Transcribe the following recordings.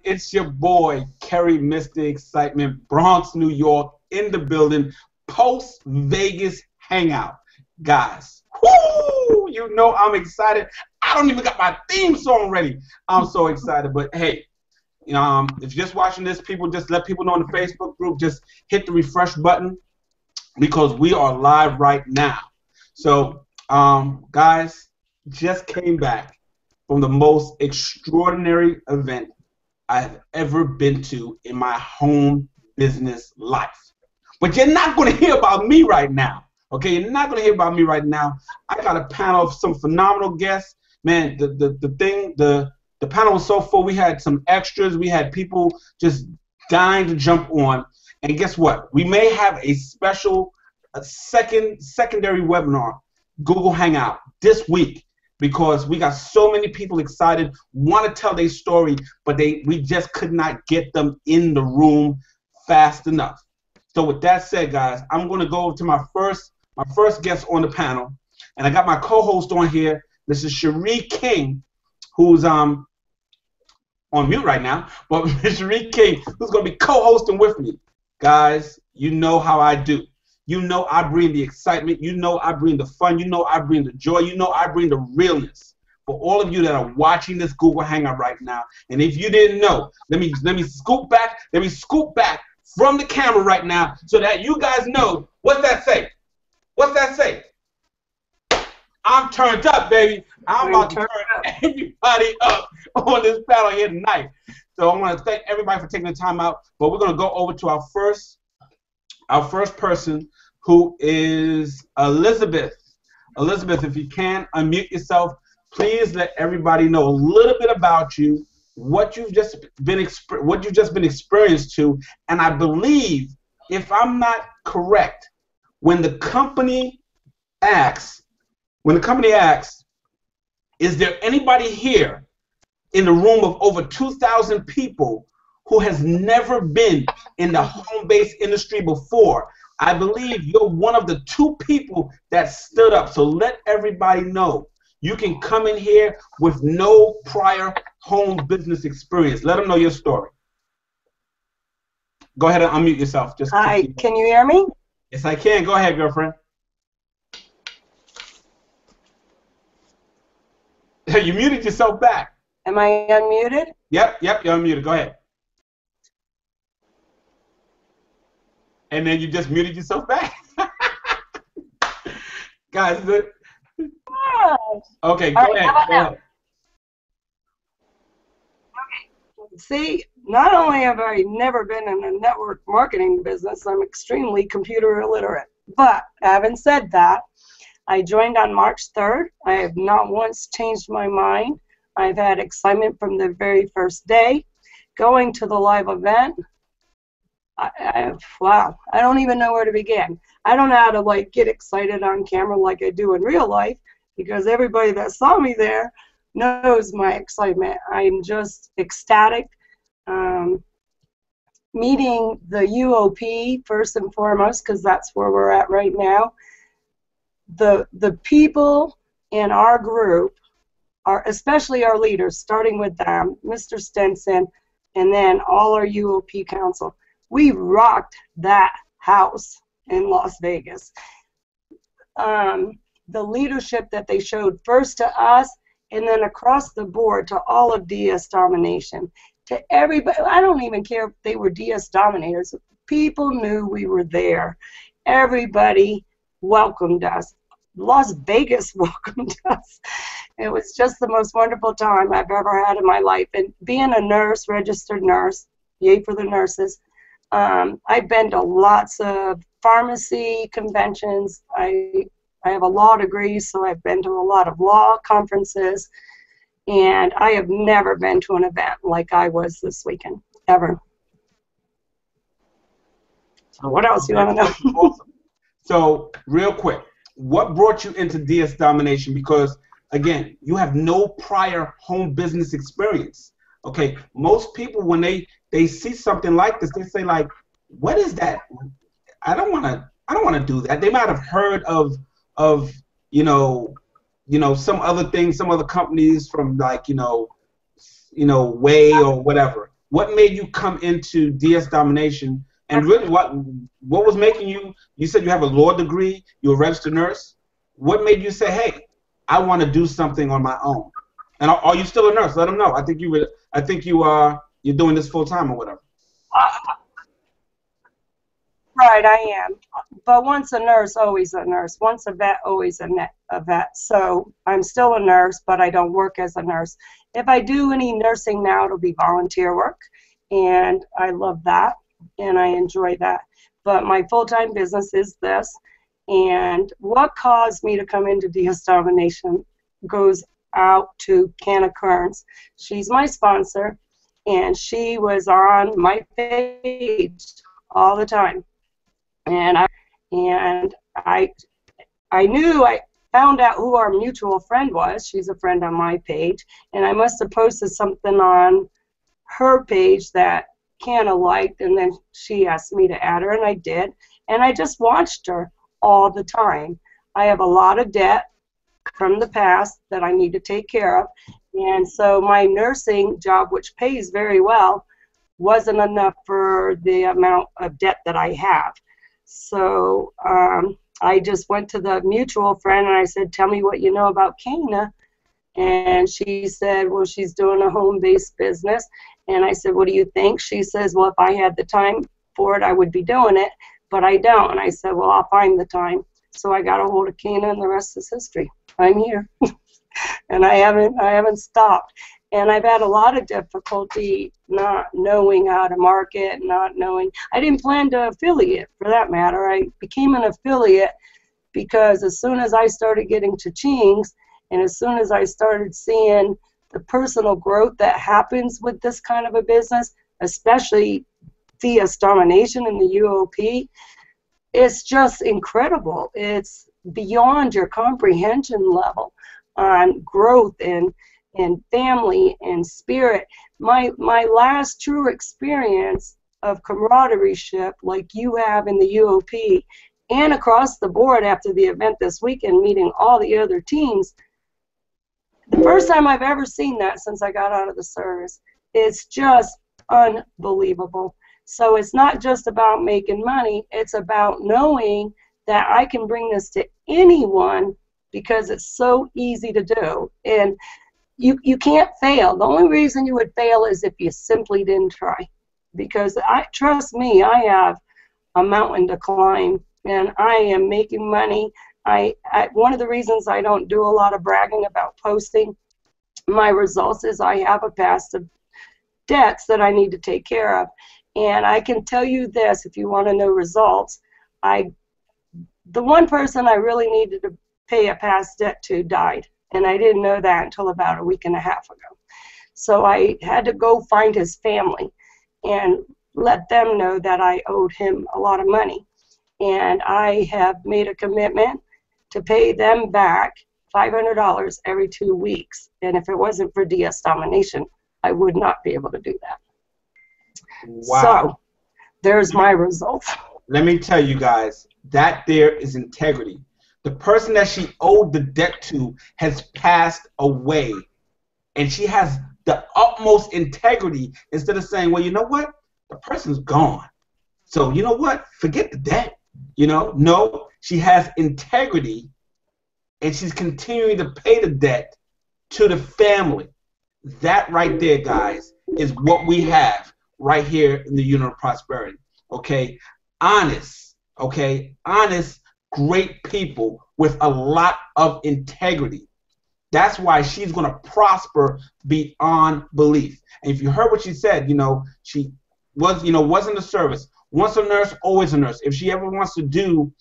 It's your boy, Carrie, Mr. Excitement, Bronx, New York, in the building, post Vegas hangout. Guys, whoo! You know I'm excited. I don't even got my theme song ready. I'm so excited. But hey, if you're just watching this, people, just let people know in the Facebook group, just hit the refresh button because we are live right now. So, guys, just came back from the most extraordinary event I've ever been to in my home business life. But you're not going to hear about me right now. Okay, you're not going to hear about me right now. I got a panel of some phenomenal guests. Man, the panel was so full. We had some extras. We had people just dying to jump on. And guess what? We may have a special secondary webinar, Google Hangout, this week, because we got so many people excited, want to tell their story, but we just could not get them in the room fast enough. So with that said, guys, I'm going to go over to my first guest on the panel, and I got my co-host on here. This is Cherie King, who's on mute right now, but Cherie King, who's going to be co-hosting with me. Guys, you know how I do. You know I bring the excitement. You know I bring the fun. You know I bring the joy. You know I bring the realness for all of you that are watching this Google Hangout right now. And if you didn't know, let me scoop back. Let me scoop back from the camera right now so that you guys know. What's that say? What's that say? I'm turned up, baby. I'm about to turn everybody up on this panel here tonight. So I want to thank everybody for taking the time out. But we're going to go over to our first person, who is Elizabeth. Elizabeth, if you can, unmute yourself. Please let everybody know a little bit about you, what you've just been experienced to. And I believe, if I'm not correct, when the company asks, is there anybody here in the room of over 2,000 people who has never been in the home-based industry before, I believe you're one of the 2 people that stood up. So let everybody know you can come in here with no prior home business experience. Let them know your story. Go ahead and unmute yourself. Hi, can you hear me? Yes, I can. Go ahead, girlfriend. You muted yourself back. Am I unmuted? Yep, you're unmuted. Go ahead. And then you just muted yourself back. Guys, okay, go ahead. Okay. See, not only have I never been in a network marketing business, I'm extremely computer illiterate. But having said that, I joined on March 3rd. I have not once changed my mind. I've had excitement from the very first day. Going to the live event, wow, I don't even know where to begin. I don't know how to get excited on camera like I do in real life, because everybody that saw me there knows my excitement. I'm just ecstatic. Meeting the UOP first and foremost, because that's where we're at right now. The people in our group are, especially our leaders, starting with them, Mr. Stenson, and then all our UOP council. We rocked that house in Las Vegas. The leadership that they showed first to us and then across the board to all of DS Domination, to everybody. I don't even care if they were DS Dominators. People knew we were there. Everybody welcomed us. Las Vegas welcomed us. It was just the most wonderful time I've ever had in my life. And being a nurse, registered nurse, yay for the nurses, I've been to lots of pharmacy conventions. I have a law degree, so I've been to a lot of law conferences, and I have never been to an event like I was this weekend, ever. So what else do you want to know? Awesome. So real quick, what brought you into DS Domination? Because, again, you have no prior home business experience. Okay, most people, when they see something like this, they say, like, what is that? I don't want to do that. They might have heard of some other things, some other companies from, like, Way or whatever. what made you come into DS domination, and really what was making you? You said you have a law degree, you're a registered nurse. What made you say, hey, I want to do something on my own? And are you still a nurse? Let them know. I think you are. You're doing this full time or whatever. Right, I am. But once a nurse, always a nurse. Once a vet, always a vet. So I'm still a nurse, but I don't work as a nurse. If I do any nursing now, it'll be volunteer work, and I love that, and I enjoy that. But my full-time business is this, and what caused me to come into DS Domination goes out to Canna Kearns. She's my sponsor, and she was on my page all the time. And I knew, I found out who our mutual friend was. She's a friend on my page, and I must have posted something on her page that Canna liked, and then she asked me to add her, and I did. And I just watched her all the time. I have a lot of debt from the past that I need to take care of, and so my nursing job, which pays very well, wasn't enough for the amount of debt that I have. So I just went to the mutual friend and I said, tell me what you know about Canna. And she said, well, she's doing a home-based business. And I said, what do you think? She says, well, if I had the time for it, I would be doing it, but I don't. And I said, well, I'll find the time. So I got a hold of Canna, and the rest is history. I'm here. And I haven't stopped. And I've had a lot of difficulty not knowing how to market, not knowing. I didn't plan to affiliate, for that matter. I became an affiliate because as soon as I started getting cha-chings, and as soon as I started seeing the personal growth that happens with this kind of a business, especially DS Domination and the UOP, it's just incredible. It's beyond your comprehension level on growth and family and spirit. My last true experience of camaraderie-ship like you have in the UOP and across the board after the event this weekend, meeting all the other teams, the first time I've ever seen that since I got out of the service. It's just unbelievable. So it's not just about making money, it's about knowing that I can bring this to anyone because it's so easy to do. And you can't fail. The only reason you would fail is if you simply didn't try. Because trust me, I have a mountain to climb, and I am making money. One of the reasons I don't do a lot of bragging about posting my results is I have a past of debts that I need to take care of. And I can tell you this, if you want to know results, the one person I really needed to pay a past debt to died. And I didn't know that until about a week and a half ago. So I had to go find his family and let them know that I owed him a lot of money. And I have made a commitment to pay them back $500 every 2 weeks. And if it wasn't for DS Domination, I would not be able to do that. Wow. So there's my results. Let me tell you guys, that there is integrity. The person that she owed the debt to has passed away, and she has the utmost integrity instead of saying, well, you know what? The person's gone. So you know what? Forget the debt. You know, no, she has integrity, and she's continuing to pay the debt to the family. That right there, guys, is what we have right here in the Unit of Prosperity. Okay? Honest. Okay? Honest, great people with a lot of integrity. That's why she's going to prosper beyond belief. And if you heard what she said, you know, she was in the service. Once a nurse, always a nurse. If she ever wants to do,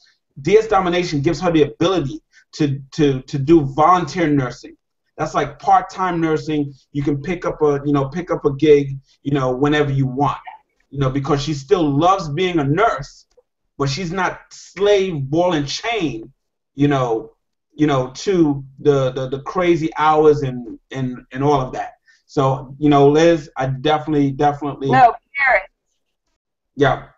DS Domination gives her the ability to do volunteer nursing. That's like part-time nursing. You can pick up a gig, whenever you want, because she still loves being a nurse, but she's not slave, ball and chain, to the crazy hours and all of that. So, Liz, I definitely. No, Carrie. Yeah.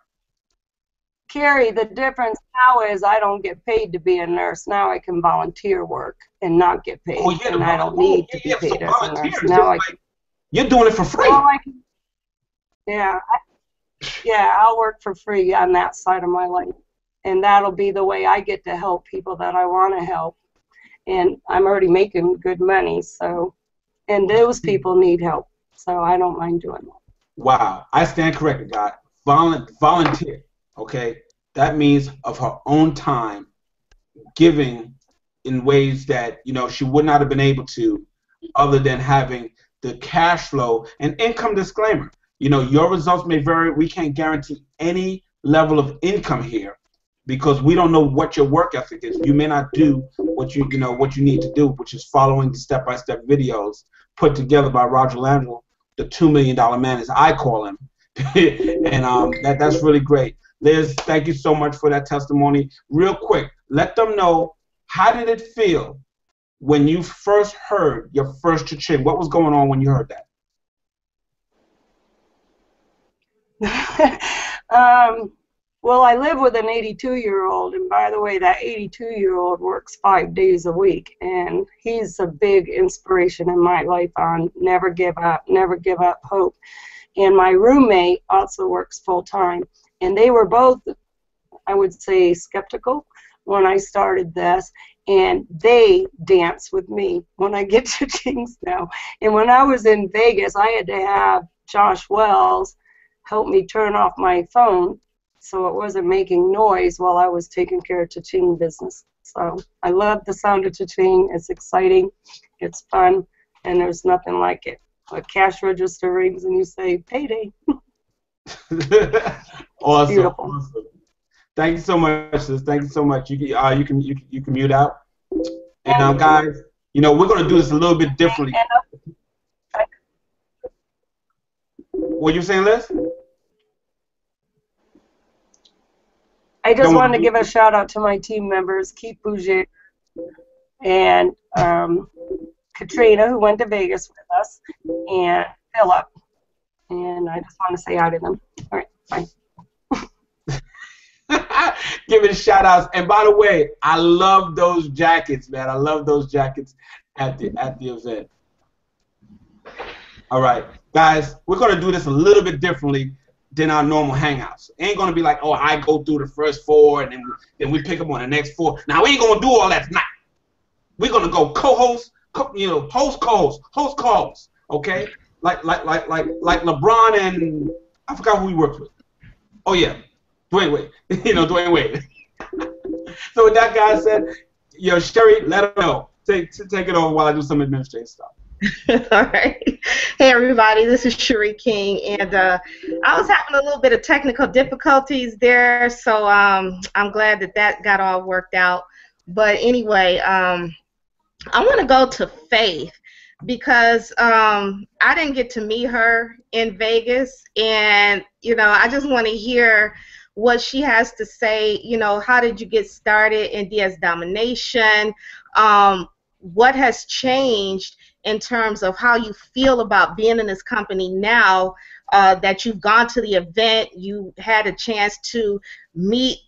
Carrie, the difference now is I don't get paid to be a nurse. Now I can volunteer work and not get paid, and I don't need to be paid as a nurse. Now you're doing it for free. Yeah, yeah, I'll work for free on that side of my life. And that'll be the way I get to help people that I want to help. And I'm already making good money, so, and those people need help. So I don't mind doing that. Wow, I stand corrected, God. Volunteer, okay? That means of her own time, giving in ways that she would not have been able to, other than having the cash flow and income disclaimer. Your results may vary. We can't guarantee any level of income here because we don't know what your work ethic is. You may not do what you need to do, which is following the step-by-step videos put together by Roger Landell, the $2 million man, as I call him. And that's really great. Liz, thank you so much for that testimony. Real quick, let them know, how did it feel when you first heard your first cha-ching? What was going on when you heard um, well, I live with an 82-year-old, and by the way, that 82-year-old works 5 days a week, and he's a big inspiration in my life on never give up hope. And my roommate also works full-time, and they were both, I would say, skeptical when I started this, and they dance with me when I get to things now. And when I was in Vegas, I had to have Josh Wells help me turn off my phone so it wasn't making noise while I was taking care of cha-ching business. So I love the sound of cha-ching. It's exciting, it's fun, and there's nothing like it. A cash register rings and you say, payday. Awesome. Beautiful. Awesome. Thank you so much, sis. Thank you so much. You can mute out. And guys, we're gonna do this a little bit differently. What you saying, Liz? I just wanted to give a shout out to my team members, Keith Bouger and Katrina, who went to Vegas with us, and Philip. And I just want to say hi to them. All right, bye. Giving shout outs. And by the way, I love those jackets, man. I love those jackets at the event. All right, guys, we're gonna do this a little bit differently than our normal hangouts. It ain't gonna be like, oh, I go through the first 4 and then we pick up on the next 4. Now we ain't gonna do all that tonight. We're gonna go co-host, host, co-host, okay? Like LeBron and I forgot who he works with. Oh yeah, Dwayne Wade. Dwayne Wade. So with that guy said, Cherie, let them know. Take it over while I do some administrative stuff. All right. Hey, everybody. This is Cherie King, and I was having a little bit of technical difficulties there, so I'm glad that got all worked out. But anyway, I want to go to Faith because I didn't get to meet her in Vegas, and I just want to hear what she has to say. How did you get started in DS Domination? What has changed in terms of how you feel about being in this company now that you've gone to the event, you had a chance to meet,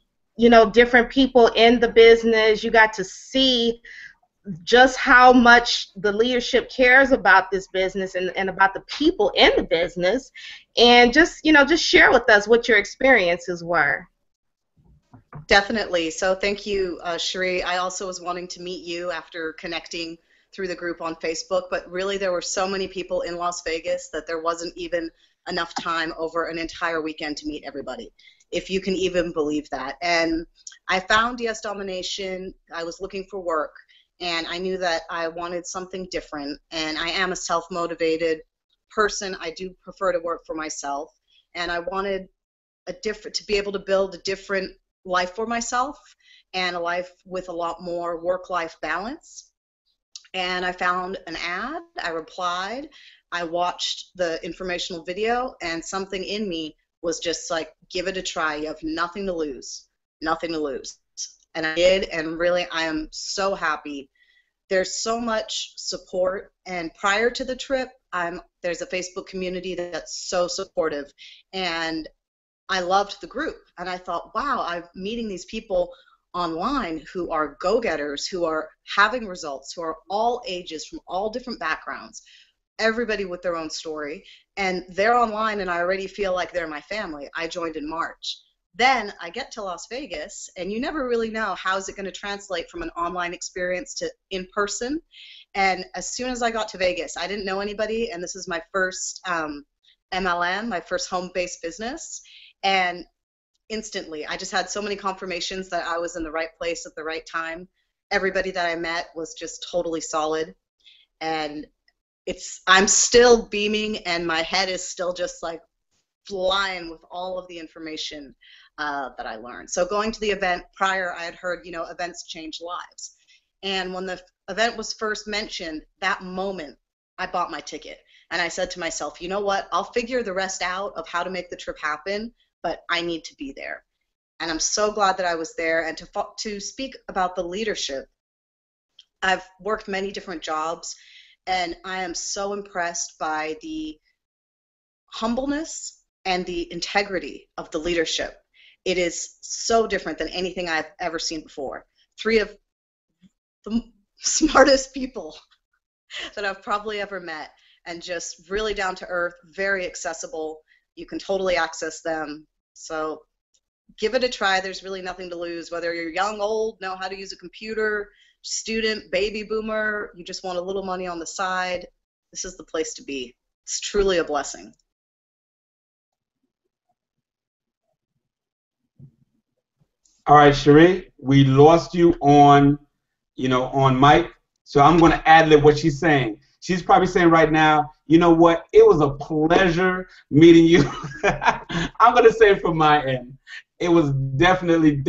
different people in the business, you got to see just how much the leadership cares about this business and about the people in the business, and just share with us what your experiences were. Definitely. So thank you, Cherie. I also was wanting to meet you after connecting through the group on Facebook, but really there were so many people in Las Vegas that there wasn't even enough time over an entire weekend to meet everybody, if you can even believe that. And I found DS Domination. I was looking for work, and I knew that I wanted something different, and I am a self-motivated person. I do prefer to work for myself, and I wanted to be able to build a different life for myself and a life with a lot more work-life balance. And I found an ad, I replied, I watched the informational video, and something in me was just like, give it a try. You have nothing to lose, nothing to lose. And I did, and really I am so happy. There's so much support, and prior to the trip, there's a Facebook community that's so supportive, and I loved the group, and I thought, wow, I'm meeting these people online who are go-getters, who are having results, who are all ages, from all different backgrounds, everybody with their own story, and they're online, and I already feel like they're my family. I joined in March. Then I get to Las Vegas, and you never really know how is it going to translate from an online experience to in person. And as soon as I got to Vegas, I didn't know anybody, and this is my first MLM, my first home-based business, and instantly I just had so many confirmations that I was in the right place at the right time. Everybody that I met was just totally solid, and I'm still beaming, and my head is still just like flying with all of the information that I learned. So going to the event prior, I had heard, you know, events change lives. And when the event was first mentioned, that moment, I bought my ticket. And I said to myself, you know what, I'll figure the rest out of how to make the trip happen, but I need to be there. And I'm so glad that I was there. And to speak about the leadership, I've worked many different jobs, and I am so impressed by the humbleness and the integrity of the leadership. It is so different than anything I've ever seen before. 3 of the smartest people that I've probably ever met, and just really down to earth, very accessible. You can totally access them. So give it a try. There's really nothing to lose, whether you're young, old, know how to use a computer, student, baby boomer, you just want a little money on the side. This is the place to be. It's truly a blessing. All right, Cherie, we lost you on, on mic, so I'm going to ad-lib what she's saying. She's probably saying right now, you know what, it was a pleasure meeting you. I'm going to say from my end, it was definitely,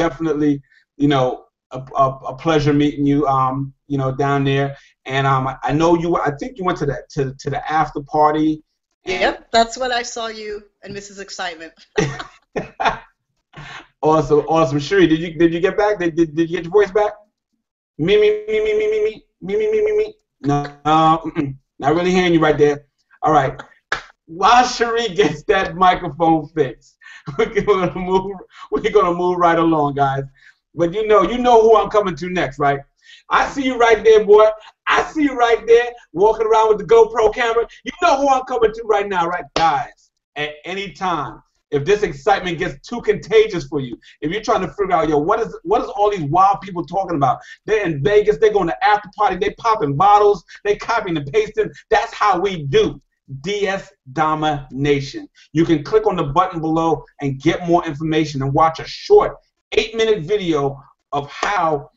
a pleasure meeting you, down there. And I know I think you went to the after party. Yep, that's when I saw you and Mrs. Excitement. Awesome. Cherie, did you get back? Did you get your voice back? Me. No, not really hearing you right there. All right. While Cherie gets that microphone fixed, we're gonna move right along, guys. But you know who I'm coming to next, right? I see you right there, boy. I see you right there walking around with the GoPro camera. You know who I'm coming to right now, right, guys? At any time, if this excitement gets too contagious for you, if you're trying to figure out, what is all these wild people talking about? They're in Vegas, they're going to after party, they popping bottles, they copying and pasting. That's how we do DS Domination. You can click on the button below and get more information and watch a short 8-minute video of how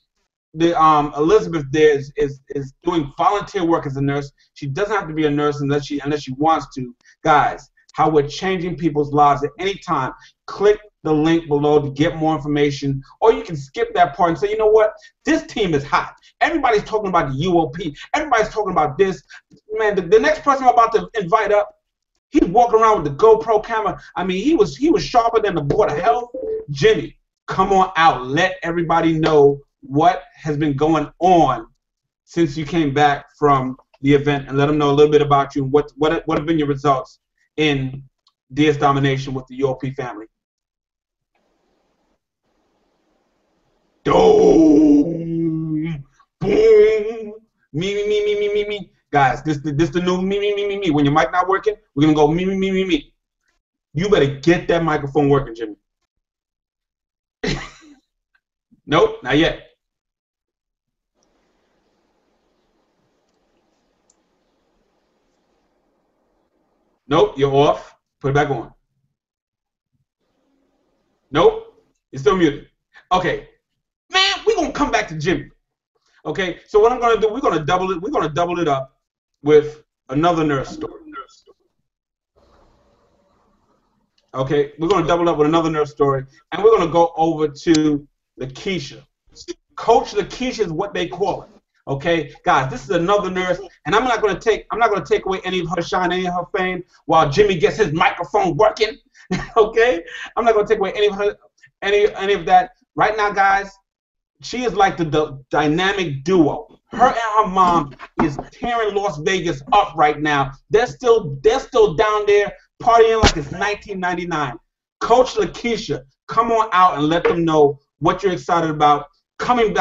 the Elizabeth there is doing volunteer work as a nurse. She doesn't have to be a nurse unless she wants to. Guys, how we're changing people's lives at any time. Click the link below to get more information, or you can skip that part and say, you know what, this team is hot. Everybody's talking about the UOP. Everybody's talking about this. Man, the next person I'm about to invite up, he's walking around with the GoPro camera. I mean, he was sharper than the Board of Health. Jimmy, come on out. Let everybody know what has been going on since you came back from the event, and let them know a little bit about you and what have been your results in DS Domination with the UOP family. Boom, boom, me. Guys, this the new me. When your mic not working, we're gonna go me. You better get that microphone working, Jimmy. Nope, not yet. Nope, you're off. Put it back on. Nope, you're still muted. Okay, man, we're gonna come back to Jimmy. Okay, so what I'm gonna do, we're gonna double it up with another nurse story. Okay, we're gonna double up with another nurse story, and we're gonna go over to Lakeisha. Coach Lakeisha is what they call it. Okay, guys, this is another nurse, and I'm not gonna take away any of her shine, any of her fame, while Jimmy gets his microphone working. Okay, I'm not gonna take away any of that. Right now, guys, she is like the dynamic duo. Her and her mom is tearing Las Vegas up right now. They're still down there partying like it's 1999. Coach Lakeisha, come on out and let them know what you're excited about. Not even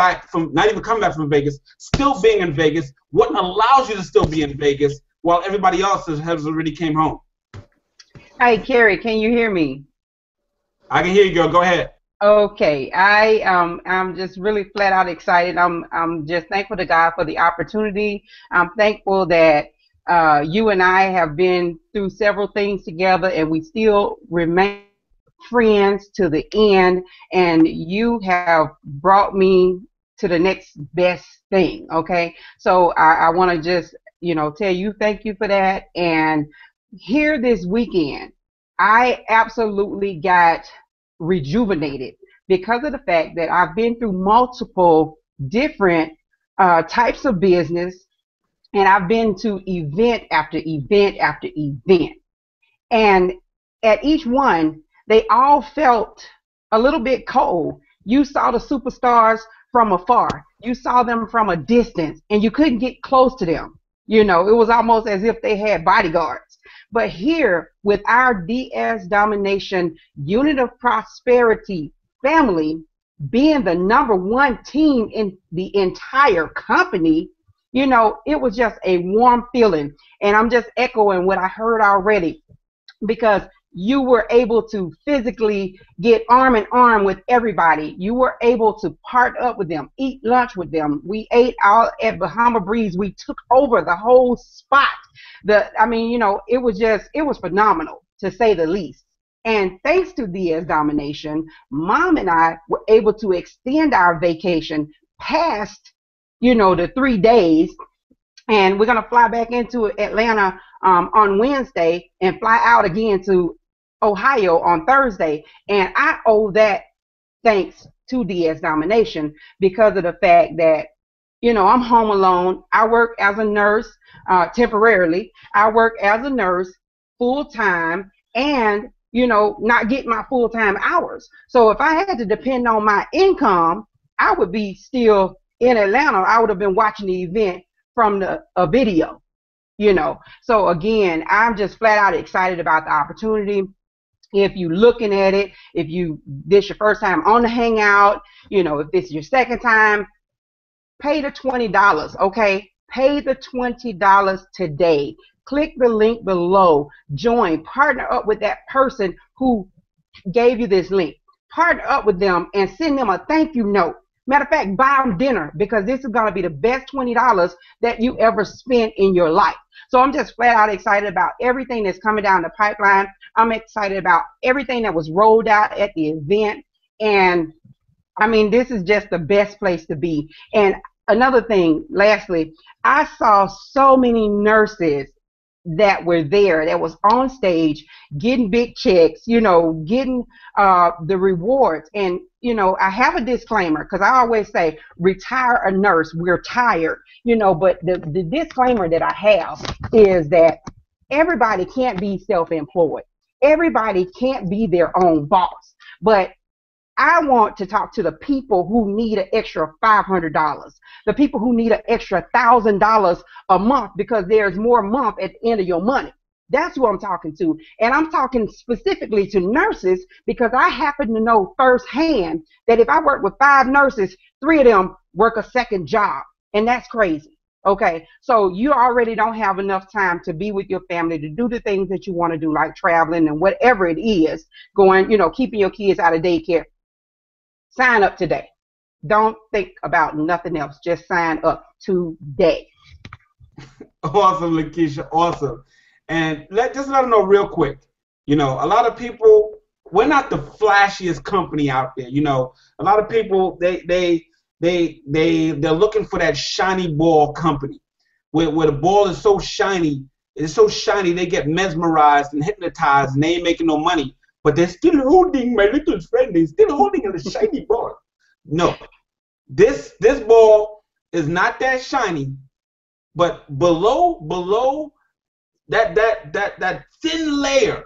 coming back from Vegas, still being in Vegas, what allows you to still be in Vegas, while everybody else has already came home. Hi, Carrie, can you hear me? I can hear you, girl. Go ahead. Okay, I'm just really flat out excited. I'm just thankful to God for the opportunity. I'm thankful that you and I have been through several things together, and we still remain friends to the end. And you have brought me to the next best thing. Okay, so I want to just tell you thank you for that. And here this weekend, I absolutely got rejuvenated because of the fact that I've been through multiple different types of business, and I've been to event after event after event. And at each one, they all felt a little bit cold. You saw the superstars from afar. You saw them from a distance, and you couldn't get close to them. It was almost as if they had bodyguards. But here, with our DS Domination Unit of Prosperity family being the #1 team in the entire company, it was just a warm feeling. And I'm just echoing what I heard already, because you were able to physically get arm in arm with everybody. You were able to part up with them, eat lunch with them. We ate out at Bahama Breeze. We took over the whole spot. It was phenomenal, to say the least. And thanks to DS Domination, Mom and I were able to extend our vacation past, the 3 days. And we're going to fly back into Atlanta on Wednesday and fly out again to Ohio on Thursday. And I owe that thanks to DS Domination, because of the fact that, I'm home alone. I work as a nurse temporarily. I work as a nurse full time, and, not getting my full time hours. So if I had to depend on my income, I would be still in Atlanta. I would have been watching the event from a video, So again, I'm just flat out excited about the opportunity. If you're looking at it, if this your first time on the Hangout, if this is your second time, pay the $20, okay? Pay the $20 today. Click the link below. Join, partner up with that person who gave you this link. Partner up with them and send them a thank you note. Matter of fact, buy them dinner, because this is going to be the best $20 that you ever spent in your life. So I'm just flat out excited about everything that's coming down the pipeline. I'm excited about everything that was rolled out at the event. And this is just the best place to be. And another thing, lastly, I saw so many nurses that were there, that was on stage, getting big checks, getting the rewards. And, I have a disclaimer, because I always say, retire a nurse, we're tired, but the disclaimer that I have is that everybody can't be self-employed. Everybody can't be their own boss. But I want to talk to the people who need an extra $500, the people who need an extra $1,000 a month, because there's more month at the end of your money. That's who I'm talking to. And I'm talking specifically to nurses, because I happen to know firsthand that if I work with 5 nurses, 3 of them work a second job. And that's crazy. Okay, so you already don't have enough time to be with your family, to do the things that you want to do, like traveling and whatever it is, going, keeping your kids out of daycare. Sign up today. Don't think about nothing else. Just sign up today. Awesome, Lakeisha. Awesome. And just let them know real quick. A lot of people, we're not the flashiest company out there. A lot of people, they're looking for that shiny ball company, where the ball is so shiny. It's so shiny they get mesmerized and hypnotized, and they ain't making no money. But they're still holding, my little friend, they're still holding a shiny ball. No, this ball is not that shiny, but below that thin layer,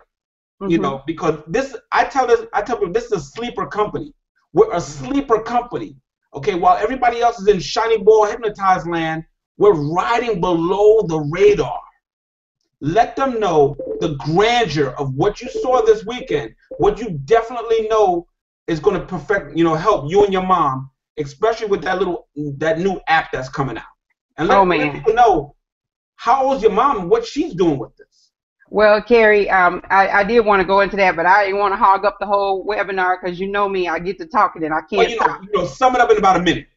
because I tell people this is a sleeper company. We're a sleeper company. Okay, while everybody else is in shiny ball hypnotized land, we're riding below the radar. Let them know the grandeur of what you saw this weekend, what you definitely know is going to help you and your mom, especially with that new app that's coming out. And let people know How old's your mom and what she's doing with this? Well, Carrie, I did want to go into that, but I didn't want to hog up the whole webinar because you know me, I get to talking and I Well, can't stop. sum it up in about a minute.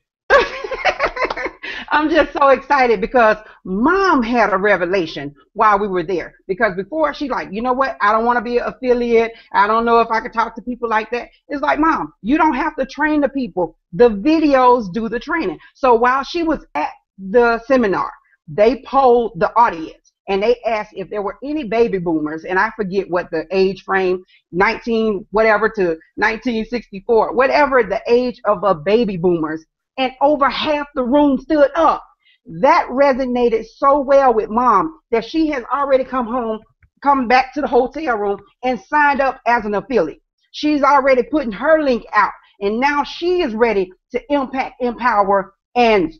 I'm just so excited because mom had a revelation while we were there. Because before she like, you know what? I don't want to be an affiliate. I don't know if I could talk to people like that. It's like, mom, you don't have to train the people. The videos do the training. So while she was at the seminar, they polled the audience and they asked if there were any baby boomers, and I forget what the age frame, 19 whatever to 1964, whatever the age of a baby boomers, and over half the room stood up. That resonated so well with mom that she has already come back to the hotel room and signed up as an affiliate. She's already putting her link out, and now she is ready to impact, empower, and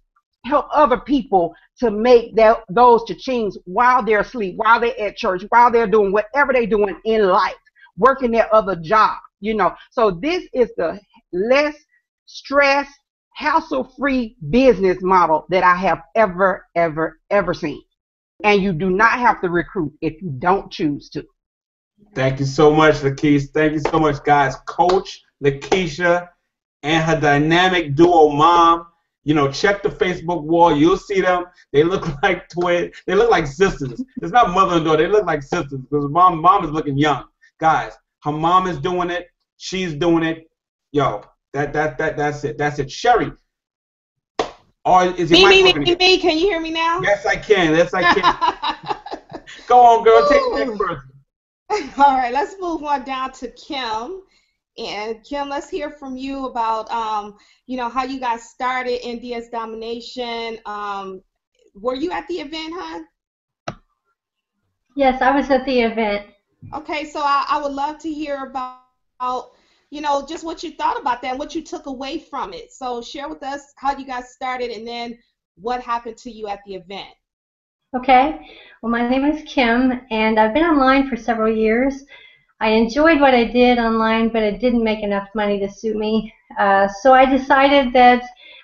help other people to make those cha-chings while they're asleep, while they're at church, while they're doing whatever they're doing in life, working their other job, you know. So this is the less stress, hassle-free business model that I have ever seen. And you do not have to recruit if you don't choose to. Thank you so much, Lakeisha. Thank you so much, guys. Coach Lakeisha and her dynamic duo mom. You know, check the Facebook wall. You'll see them. They look like twins. They look like sisters. It's not mother and daughter. They look like sisters because mom is looking young. Guys, her mom is doing it. She's doing it. Yo, that's it. That's it. Cherie. Or is your mic working again? Me. Can you hear me now? Yes, I can. Yes, I can. Go on, girl. Take the next person. All right, let's move on down to Kim. And Kim, let's hear from you about, you know, how you guys started in DS Domination. Were you at the event, hon? Yes, I was at the event. Okay, so I would love to hear about, you know, just what you thought about that and what you took away from it. So share with us how you guys started and then what happened to you at the event. Okay, well, my name is Kim, and I've been online for several years. I enjoyed what I did online, but it didn't make enough money to suit me. So I decided that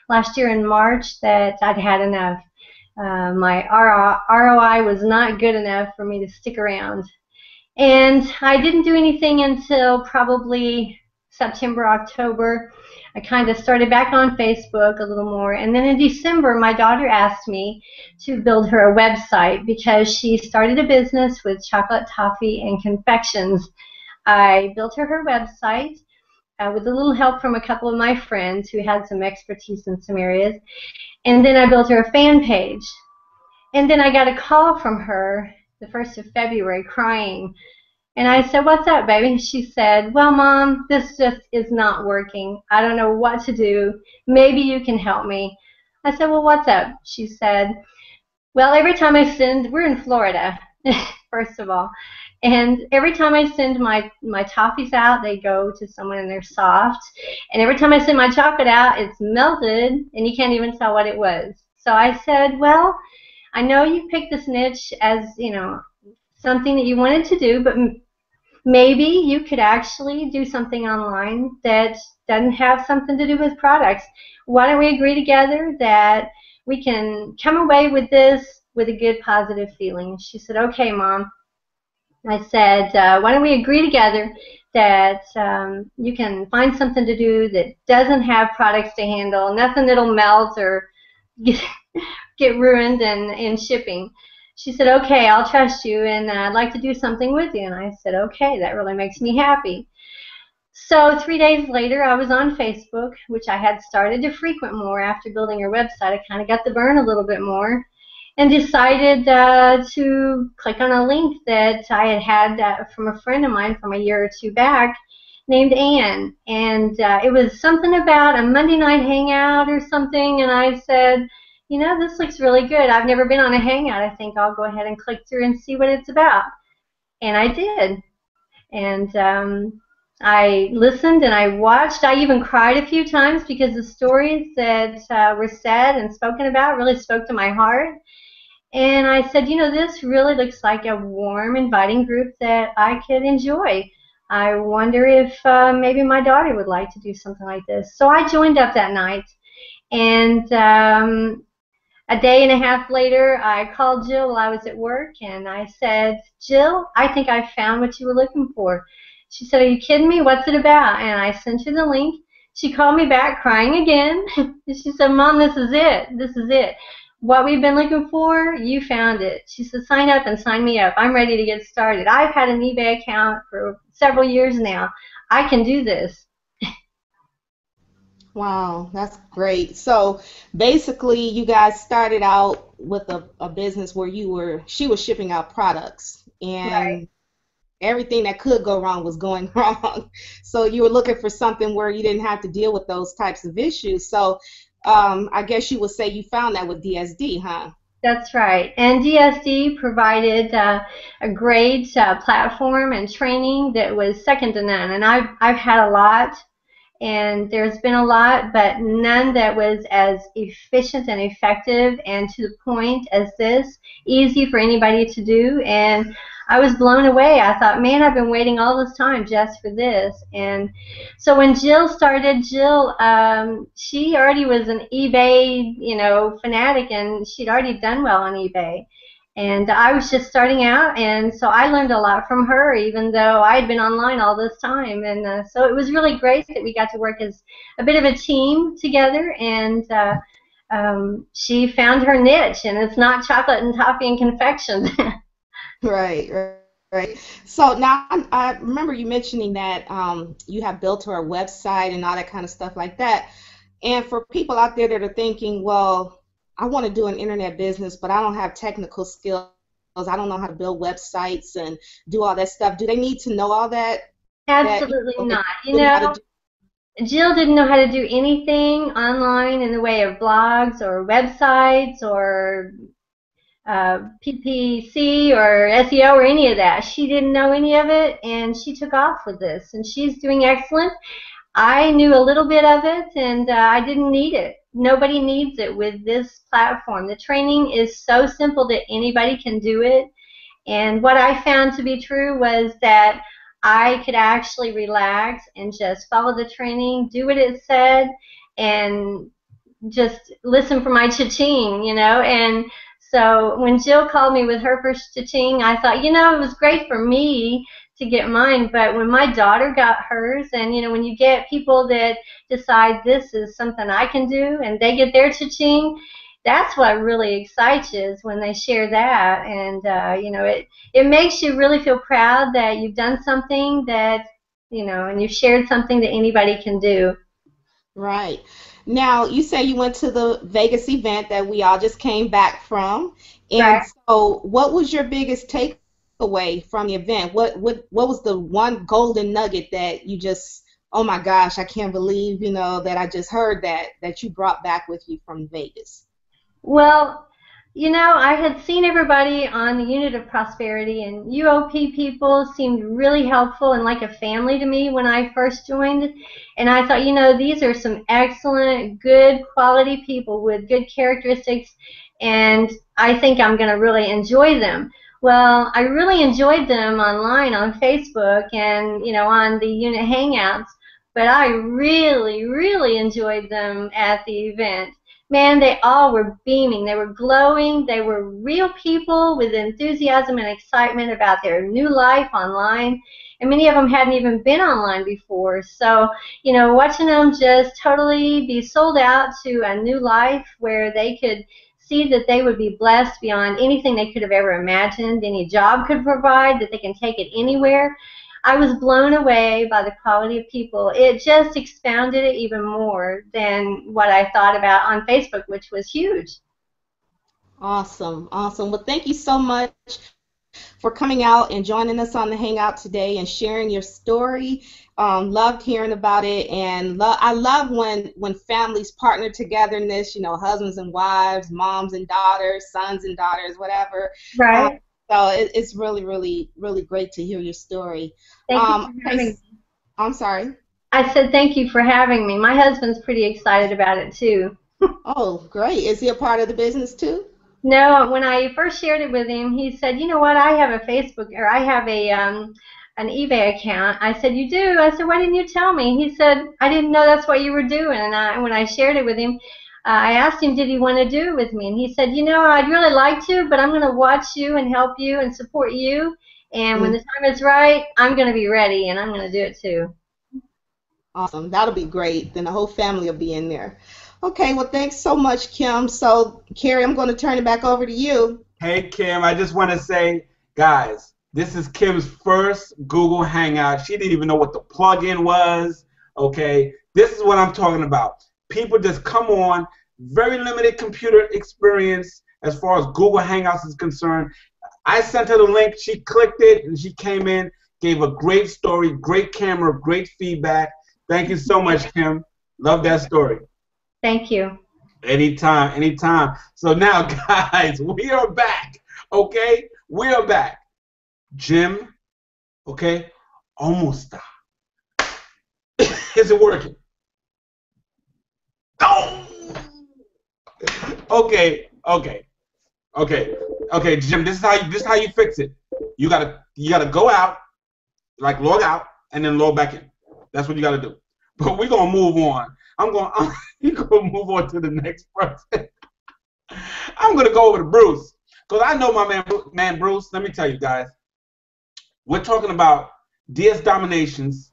last year in March that I'd had enough. My ROI was not good enough for me to stick around. And I didn't do anything until probably September, October. I kind of started back on Facebook a little more. And then in December, my daughter asked me to build her a website because she started a business with chocolate, toffee, and confections. I built her website with a little help from a couple of my friends who had some expertise in some areas. And then I built her a fan page. And then I got a call from her the 1st of February crying. And I said, "What's up, baby?" She said, "Well, Mom, this just is not working. I don't know what to do. Maybe you can help me." I said, "Well, what's up?" She said, "Well, every time I send," we're in Florida, first of all, and every time I send my toffees out, they go to someone and they're soft. And every time I send my chocolate out, it's melted, and you can't even tell what it was. So I said, "Well, I know you picked this niche as, you know, something that you wanted to do, but maybe you could actually do something online that doesn't have something to do with products. Why don't we agree together that we can come away with this with a good positive feeling?" She said, "Okay, Mom." I said, "Why don't we agree together that you can find something to do that doesn't have products to handle, nothing that'll melt or get ruined in shipping." She said, "Okay, I'll trust you, and I'd like to do something with you." And I said, "Okay, that really makes me happy." So 3 days later, I was on Facebook, which I had started to frequent more after building her website. I kind of got the burn a little bit more and decided to click on a link that I had from a friend of mine from a year or two back named Ann. And it was something about a Monday night hangout or something, and I said, "You know, this looks really good. I've never been on a hangout. I think I'll go ahead and click through and see what it's about." And I did. And I listened and I watched. I even cried a few times because the stories that were said and spoken about really spoke to my heart. And I said, "You know, this really looks like a warm, inviting group that I could enjoy. I wonder if maybe my daughter would like to do something like this." So I joined up that night. And a day and a half later, I called Jill while I was at work, and I said, Jill, I think I found what you were looking for. She said, are you kidding me? What's it about? And I sent her the link. She called me back crying again. She said, Mom, this is it. This is it. What we've been looking for, you found it. She said, sign up and sign me up. I'm ready to get started. I've had an eBay account for several years now. I can do this. Wow, that's great. So basically, you guys started out with a business where she was shipping out products, and Right. everything that could go wrong was going wrong. So you were looking for something where you didn't have to deal with those types of issues. So I guess you would say you found that with DSD, huh? That's right. And DSD provided a great platform and training that was second to none. And I've had a lot, and there's been a lot, but none that was as efficient and effective and to the point as this, easy for anybody to do. And I was blown away. I thought, man, I've been waiting all this time just for this. And so when Jill started, she already was an eBay, fanatic, and she'd already done well on eBay. And I was just starting out, and so I learned a lot from her, even though I had been online all this time. And so it was really great that we got to work as a bit of a team together, and she found her niche, and it's not chocolate and toffee and confection. Right, right. So now I remember you mentioning that you have built her a website and all that kind of stuff like that. And for people out there that are thinking, well, I want to do an internet business, but I don't have technical skills. I don't know how to build websites and do all that stuff. Do they need to know all that? Absolutely not. Jill didn't know how to do anything online in the way of blogs or websites or PPC or SEO or any of that. She didn't know any of it, and she took off with this, and she's doing excellent. I knew a little bit of it, and I didn't need it. Nobody needs it with this platform. The training is so simple that anybody can do it. And what I found to be true was that I could actually relax and just follow the training, do what it said, and just listen for my cha-ching, And so when Jill called me with her first cha-ching, I thought, it was great for me to get mine, but when my daughter got hers, and when you get people that decide this is something I can do, and they get their cha-ching, that's what really excites you, is when they share that. And it makes you really feel proud that you've done something that and you've shared something that anybody can do. Right. Now, you say you went to the Vegas event that we all just came back from, and Right. So what was your biggest takeaway from the event? What was the one golden nugget that you just, oh my gosh, I can't believe, that I just heard that you brought back with you from Vegas? Well, I had seen everybody on the Unit of Prosperity, and UOP people seemed really helpful and like a family to me when I first joined. And I thought, these are some excellent, good quality people with good characteristics, and I think I'm going to really enjoy them. Well, I really enjoyed them online on Facebook and, on the Unit Hangouts, but I really, really enjoyed them at the event. Man, they all were beaming. They were glowing. They were real people with enthusiasm and excitement about their new life online. And many of them hadn't even been online before. So, watching them just totally be sold out to a new life where they could see that they would be blessed beyond anything they could have ever imagined, any job could provide, that they can take it anywhere. I was blown away by the quality of people. It just expounded it even more than what I thought about on Facebook, which was huge. Awesome, awesome. Well, thank you so much for coming out and joining us on the Hangout today and sharing your story. Loved hearing about it, and I love when families partner together in this, husbands and wives, moms and daughters, sons and daughters, whatever. Right. So it's really, really, really great to hear your story. Thank you for having me. I'm sorry? I said thank you for having me. My husband's pretty excited about it, too. Oh, great. Is he a part of the business, too? No, when I first shared it with him, he said, you know what, I have a Facebook, or I have an eBay account. I said, you do? I said, why didn't you tell me? He said, I didn't know that's what you were doing. And when I shared it with him, I asked him, did he want to do it with me? And he said, you know, I'd really like to, but I'm going to watch you and help you and support you. And when the time is right, I'm going to be ready, and I'm going to do it too. Awesome. That'll be great. Then the whole family will be in there. Okay, well, thanks so much, Kim. So, Carrie, I'm going to turn it back over to you. Hey, Kim, I just want to say, guys, this is Kim's first Google Hangout. She didn't even know what the plugin was, okay? This is what I'm talking about. People just come on, very limited computer experience as far as Google Hangouts is concerned. I sent her the link. She clicked it, and she came in, gave a great story, great camera, great feedback. Thank you so much, Kim. Love that story. Thank you. Anytime, anytime. So now, guys, we are back, okay? We are back. Jim, okay? Almost stop. Is it working? Oh! Okay, Jim. This is how you fix it. You gotta go out, like log out, and then log back in. That's what you gotta do. But we're gonna move on. I'm gonna move on to the next person. I'm gonna go over to Bruce, because I know my man Bruce. Let me tell you guys, we're talking about DS Domination's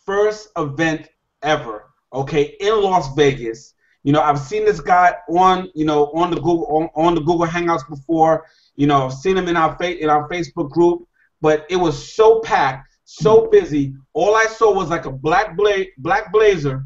first event ever, okay, in Las Vegas. You know, I've seen this guy on the Google Hangouts before. You know, I've seen him in our Facebook group, but it was so packed, so busy. All I saw was like a black blazer,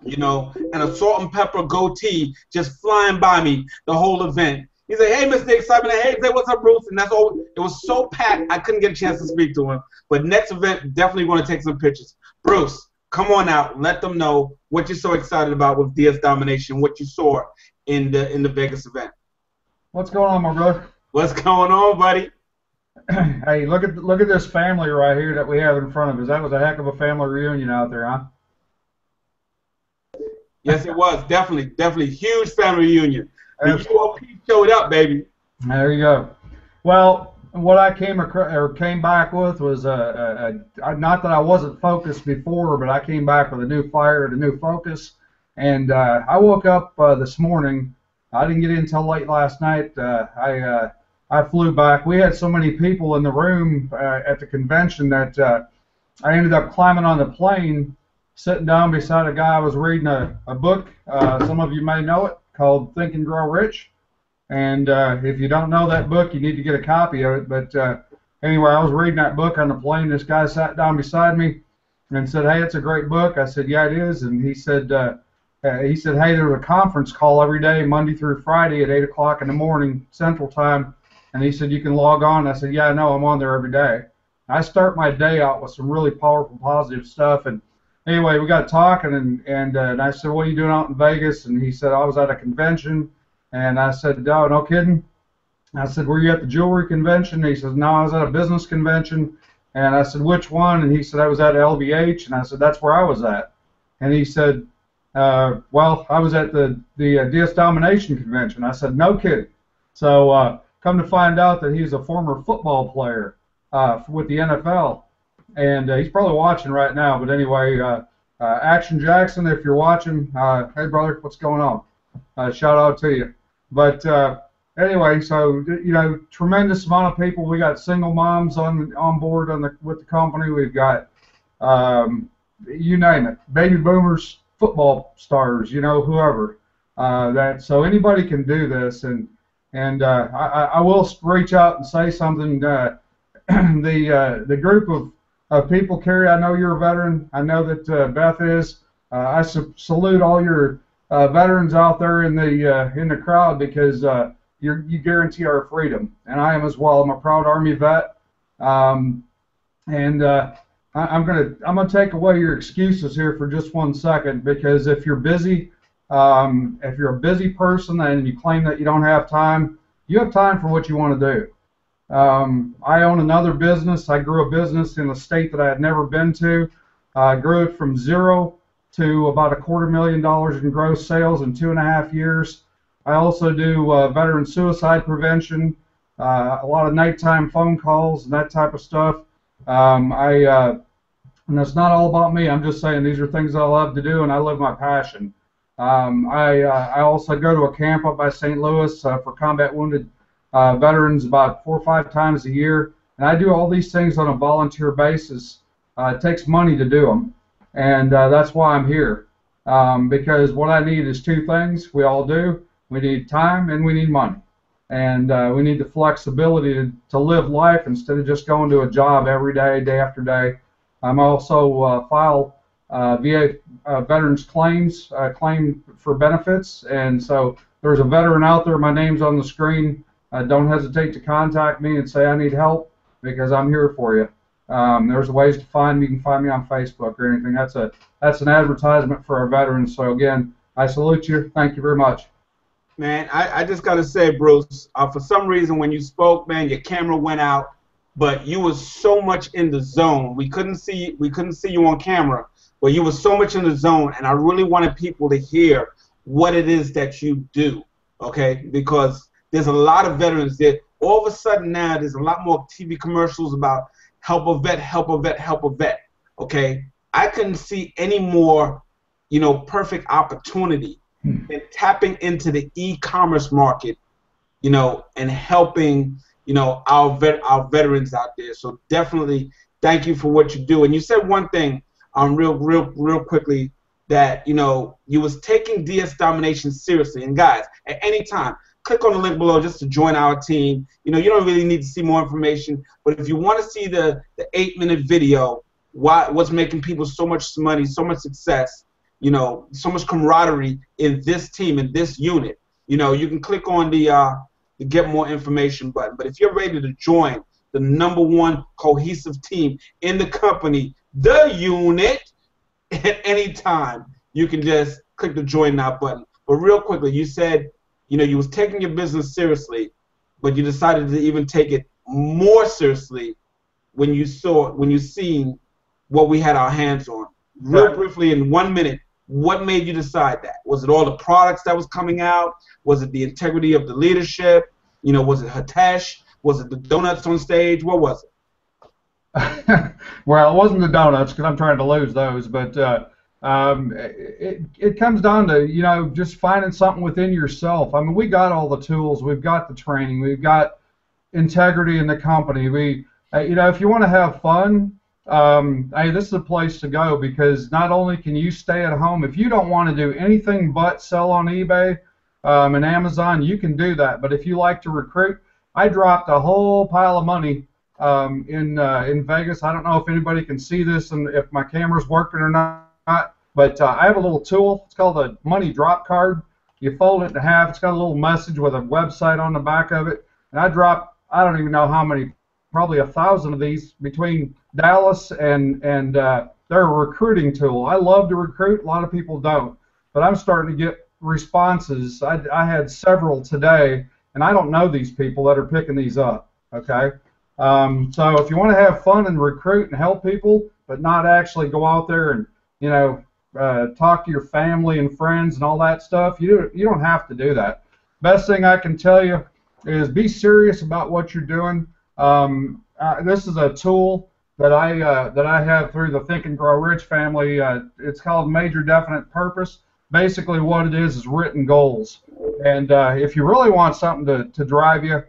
you know, and a salt and pepper goatee just flying by me the whole event. He said, "Hey, Mr. Excitement." Hey, say, "What's up, Bruce?" And that's all. It was so packed, I couldn't get a chance to speak to him. But next event, definitely want to take some pictures. Bruce, come on out. Let them know what you're so excited about with DS Domination, what you saw in the Vegas event. What's going on, my brother? What's going on, buddy? Hey, look at this family right here that we have in front of us. That was a heck of a family reunion out there, huh? Yes, it was. Definitely huge family reunion. The UOP showed up, baby. There you go. Well, what I came back with was not that I wasn't focused before, but I came back with a new fire and a new focus. And I woke up this morning. I didn't get in until late last night. I flew back. We had so many people in the room at the convention that I ended up climbing on the plane, sitting down beside a guy. I was reading a book. Some of you may know it, called Think and Grow Rich. And if you don't know that book, you need to get a copy of it. But anyway, I was reading that book on the plane. This guy sat down beside me and said, "Hey, it's a great book." I said, "Yeah, it is." And he said, "Hey, there's a conference call every day, Monday through Friday at 8 o'clock in the morning Central Time." And he said, "You can log on." I said, "Yeah, I know. I'm on there every day." I start my day out with some really powerful, positive stuff. And anyway, we got talking, and I said, "What are you doing out in Vegas?" And he said, "I was at a convention." And I said, "No, no kidding." I said, "Were you at the jewelry convention?" And he says, "No, I was at a business convention." And I said, "Which one?" And he said, "I was at LVH." And I said, "That's where I was at." And he said, "Well, I was at the DS Domination convention." I said, "No kidding." So come to find out that he's a former football player with the NFL. And he's probably watching right now. But anyway, Action Jackson, if you're watching, hey, brother, what's going on? Shout out to you. But anyway, so tremendous amount of people. We got single moms on board with the company. We've got you name it, baby boomers, football stars, whoever. So anybody can do this, and I will reach out and say something. The group of people, Carrie, I know you're a veteran. I know that Beth is. I salute all your veterans out there in the crowd, because you guarantee our freedom, and I am as well. I'm a proud Army vet, and I'm gonna take away your excuses here for just 1 second, because if you're busy, if you're a busy person and you claim that you don't have time, you have time for what you want to do. I own another business. I grew a business in a state that I had never been to. I grew it from zero to about $250,000 in gross sales in 2.5 years. I also do veteran suicide prevention, a lot of nighttime phone calls and that type of stuff. And it's not all about me. I'm just saying these are things I love to do, and I live my passion. I also go to a camp up by St. Louis for combat wounded veterans about 4 or 5 times a year, and I do all these things on a volunteer basis. It takes money to do them, and that's why I'm here. Because what I need is 2 things. We all do. We need time and we need money, and we need the flexibility to live life instead of just going to a job every day, day after day. I'm also file VA veterans claims, claim for benefits, and so there's a veteran out there. My name's on the screen. Don't hesitate to contact me and say I need help, because I'm here for you. There's ways to find me. You can find me on Facebook or anything. That's an advertisement for our veterans. So again, I salute you. Thank you very much. Man, I just gotta say, Bruce, for some reason when you spoke, man, your camera went out, but you was so much in the zone. We couldn't see you on camera, but you were so much in the zone, and I really wanted people to hear what it is that you do, okay? Because there's a lot of veterans that all of a sudden now there's a lot more TV commercials about help a vet, help a vet, help a vet, okay? I couldn't see any more, perfect opportunity in tapping into the e-commerce market, and helping, our veterans out there. So definitely thank you for what you do. And you said one thing, real quickly, that, you was taking DS domination seriously. And guys, at any time, click on the link below just to join our team. You don't really need to see more information, but if you want to see the 8-minute video, what's making people so much money, so much success, so much camaraderie in this team, in this unit, you can click on the get more information button. But if you're ready to join the #1 cohesive team in the company, the unit, at any time, you can just click the join now button. But real quickly, you said, you was taking your business seriously, but you decided to even take it more seriously when you seen what we had our hands on. Real briefly, in 1 minute, what made you decide that? Was it all the products that was coming out? Was it the integrity of the leadership? Was it Hitesh? Was it the donuts on stage? What was it? Well, it wasn't the donuts, because I'm trying to lose those, but it comes down to, just finding something within yourself. I mean, we got all the tools. We've got the training. We've got integrity in the company. If you want to have fun, hey, this is a place to go, because not only can you stay at home, if you don't want to do anything but sell on eBay and Amazon, you can do that. But if you like to recruit, I dropped a whole pile of money in Vegas. I don't know if anybody can see this and if my camera's working or not, but I have a little tool. It's called a money drop card. You fold it in half. It's got a little message with a website on the back of it. And I dropped, I don't even know how many, probably 1,000 of these between Dallas and they're a recruiting tool. I love to recruit. A lot of people don't. But I'm starting to get responses. I had several today, and I don't know these people that are picking these up, okay? So if you want to have fun and recruit and help people, but not actually go out there and, talk to your family and friends and all that stuff, you don't have to do that. Best thing I can tell you is be serious about what you're doing. This is a tool that I have through the Think and Grow Rich family. It's called Major Definite Purpose. Basically what it is written goals. And if you really want something to drive you,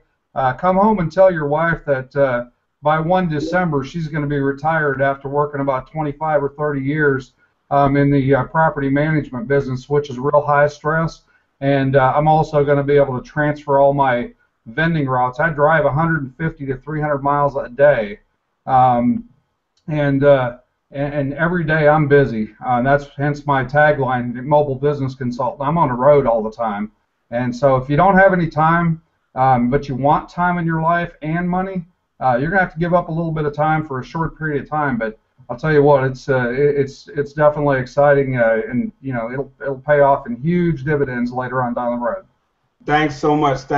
come home and tell your wife that by 1 December she's going to be retired after working about 25 or 30 years in the property management business, which is real high stress. And I'm also going to be able to transfer all my vending routes. I drive 150 to 300 miles a day. And every day I'm busy. That's hence my tagline, mobile business consultant. I'm on the road all the time. And so if you don't have any time, but you want time in your life and money, you're gonna have to give up a little bit of time for a short period of time. But I'll tell you what, it's definitely exciting, and it'll pay off in huge dividends later on down the road. Thanks so much,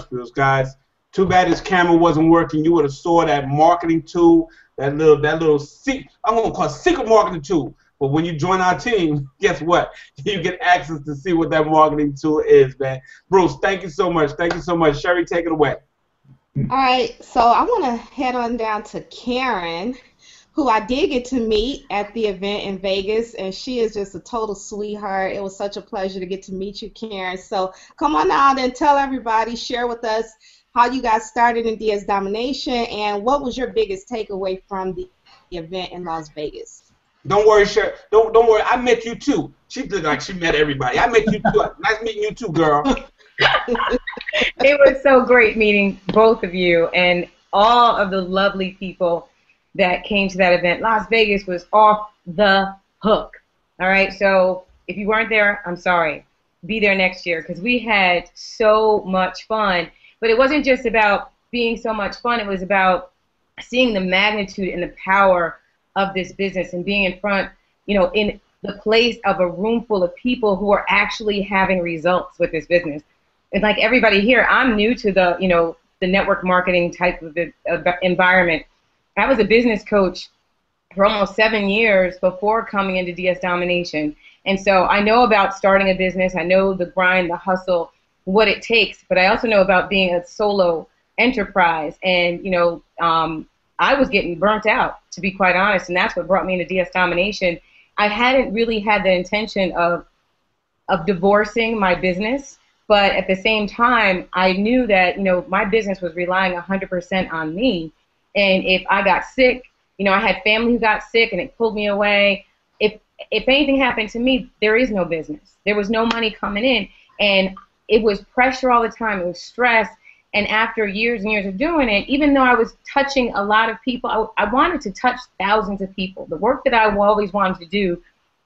Bruce. Guys, too bad his camera wasn't working. You would have saw that marketing tool, that little secret, I'm gonna call it secret marketing tool. But when you join our team, guess what? You get access to see what that marketing tool is, man. Bruce, thank you so much. Thank you so much. Cherie, take it away. All right, so I want to head on down to Karen, who I did get to meet at the event in Vegas, and she is just a total sweetheart. It was such a pleasure to get to meet you, Karen. So come on out and tell everybody, share with us how you got started in DS Domination, and what was your biggest takeaway from the event in Las Vegas? Don't worry, Cherie. Don't worry. I met you too. She looked like she met everybody. I met you too. Nice meeting you too, girl. It was so great meeting both of you and all of the lovely people that came to that event. Las Vegas was off the hook. All right, so if you weren't there, I'm sorry. Be there next year, because we had so much fun. But it wasn't just about being so much fun. It was about seeing the magnitude and the power of this business and being in front, in the place of a room full of people who are actually having results with this business. And like everybody here, I'm new to the network marketing type of environment. I was a business coach for almost 7 years before coming into DS Domination. And so I know about starting a business. I know the grind, the hustle, what it takes. But I also know about being a solo enterprise. And, I was getting burnt out, to be quite honest. And that's what brought me into DS Domination. I hadn't really had the intention of divorcing my business. But at the same time, I knew that, my business was relying 100% on me. And if I got sick, I had family who got sick and it pulled me away. If anything happened to me, there is no business. There was no money coming in. And it was pressure all the time. It was stress. And after years and years of doing it, even though I was touching a lot of people, I wanted to touch thousands of people. The work that I always wanted to do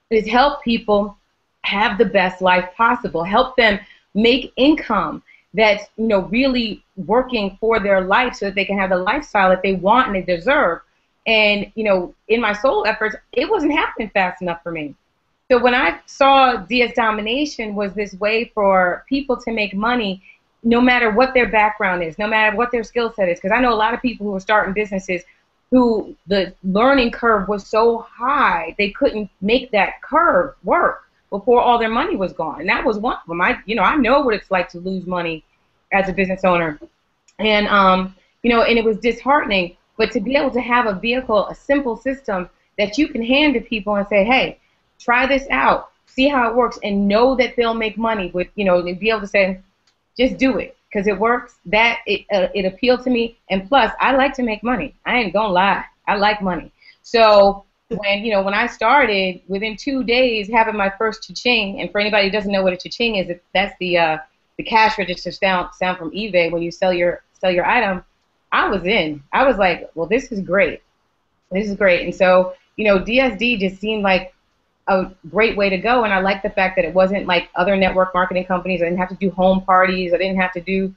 is help people have the best life possible, help them make income that's really working for their life so that they can have the lifestyle that they want and they deserve. And in my solo efforts, it wasn't happening fast enough for me. So when I saw DS Domination was this way for people to make money, no matter what their background is, no matter what their skill set is, because I know a lot of people who are starting businesses who the learning curve was so high they couldn't make that curve work before all their money was gone. And that was one of them. I know what it's like to lose money as a business owner. And, and it was disheartening. But to be able to have a vehicle, a simple system that you can hand to people and say, hey, try this out, see how it works, and know that they'll make money with, they'd be able to say, just do it because it works. That it appealed to me. And plus, I like to make money. I ain't gonna lie. I like money. So when I started, within 2 days having my first cha-ching, and for anybody who doesn't know what a cha-ching is, that's the cash register sound from eBay when you sell your item. I was in. I was like, well, this is great. This is great. And so DSD just seemed like a great way to go, and I like the fact that it wasn't like other network marketing companies. I didn't have to do home parties. I didn't have to do,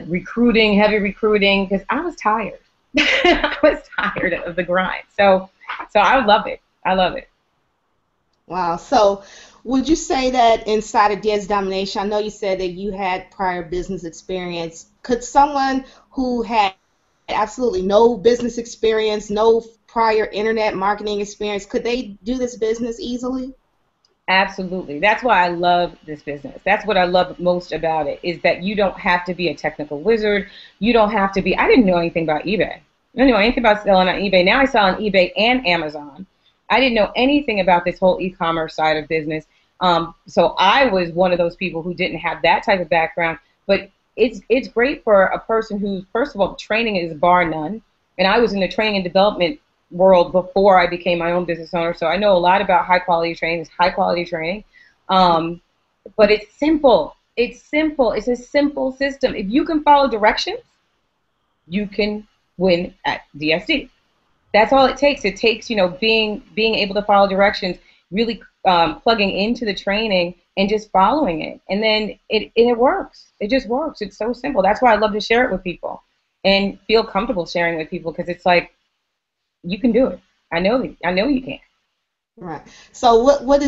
recruiting, heavy recruiting, because I was tired. I was tired of the grind. So I love it. I love it. Wow. So would you say that inside of DS Domination, I know you said that you had prior business experience. Could someone who had absolutely no business experience, no prior internet marketing experience, could they do this business easily? Absolutely. That's why I love this business. That's what I love most about it, is that you don't have to be a technical wizard. You don't have to be, I didn't know anything about eBay. I didn't know anything about selling on eBay. Now I sell on eBay and Amazon. I didn't know anything about this whole e-commerce side of business. So I was one of those people who didn't have that type of background. But it's great for a person who's, first of all, training is bar none. And I was in the training and development world before I became my own business owner, so I know a lot about high quality training. It's high quality training, but it's simple. It's simple. It's a simple system. If you can follow directions, you can win at DSD. That's all it takes. It takes being able to follow directions, really plugging into the training and just following it, and then it works. It just works. It's so simple. That's why I love to share it with people and feel comfortable sharing it with people, because it's like, you can do it. I know you can. Right. So what were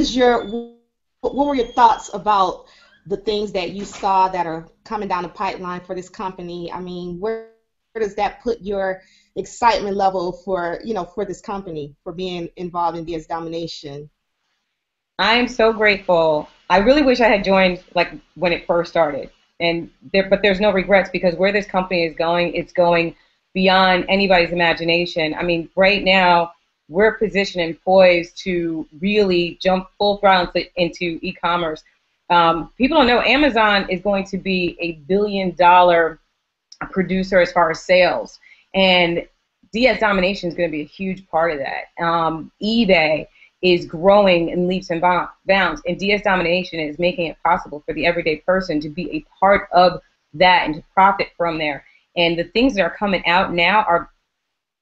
your thoughts about the things that you saw that are coming down the pipeline for this company? I mean, where does that put your excitement level for this company, for being involved in DS Domination? I am so grateful. I really wish I had joined like when it first started, but there's no regrets, because where this company is going, it's going beyond anybody's imagination. I mean, right now, we're positioned and poised to really jump full throttle into e-commerce. People don't know Amazon is going to be a billion-dollar producer as far as sales, and DS domination is going to be a huge part of that. eBay is growing in leaps and bounds, and DS domination is making it possible for the everyday person to be a part of that and to profit from there. And the things that are coming out now are,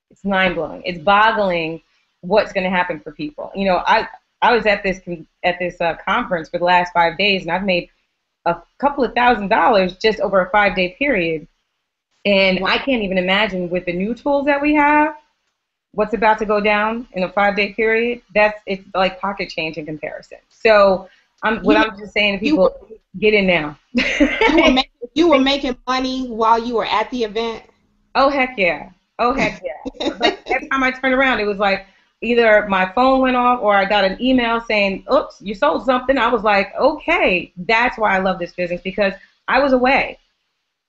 it's mind-blowing. It's boggling what's going to happen for people. You know, I was at this conference for the last 5 days, and I've made a couple of $1,000s just over a 5-day period. And I can't even imagine with the new tools that we have, what's about to go down in a 5-day period. It's like pocket change in comparison. So I'm just saying to people, get in now. You were making money while you were at the event? Oh, heck yeah. Oh, heck yeah. Like, every time I turned around, it was like either my phone went off or I got an email saying, oops, you sold something. I was like, okay, that's why I love this business, because I was away.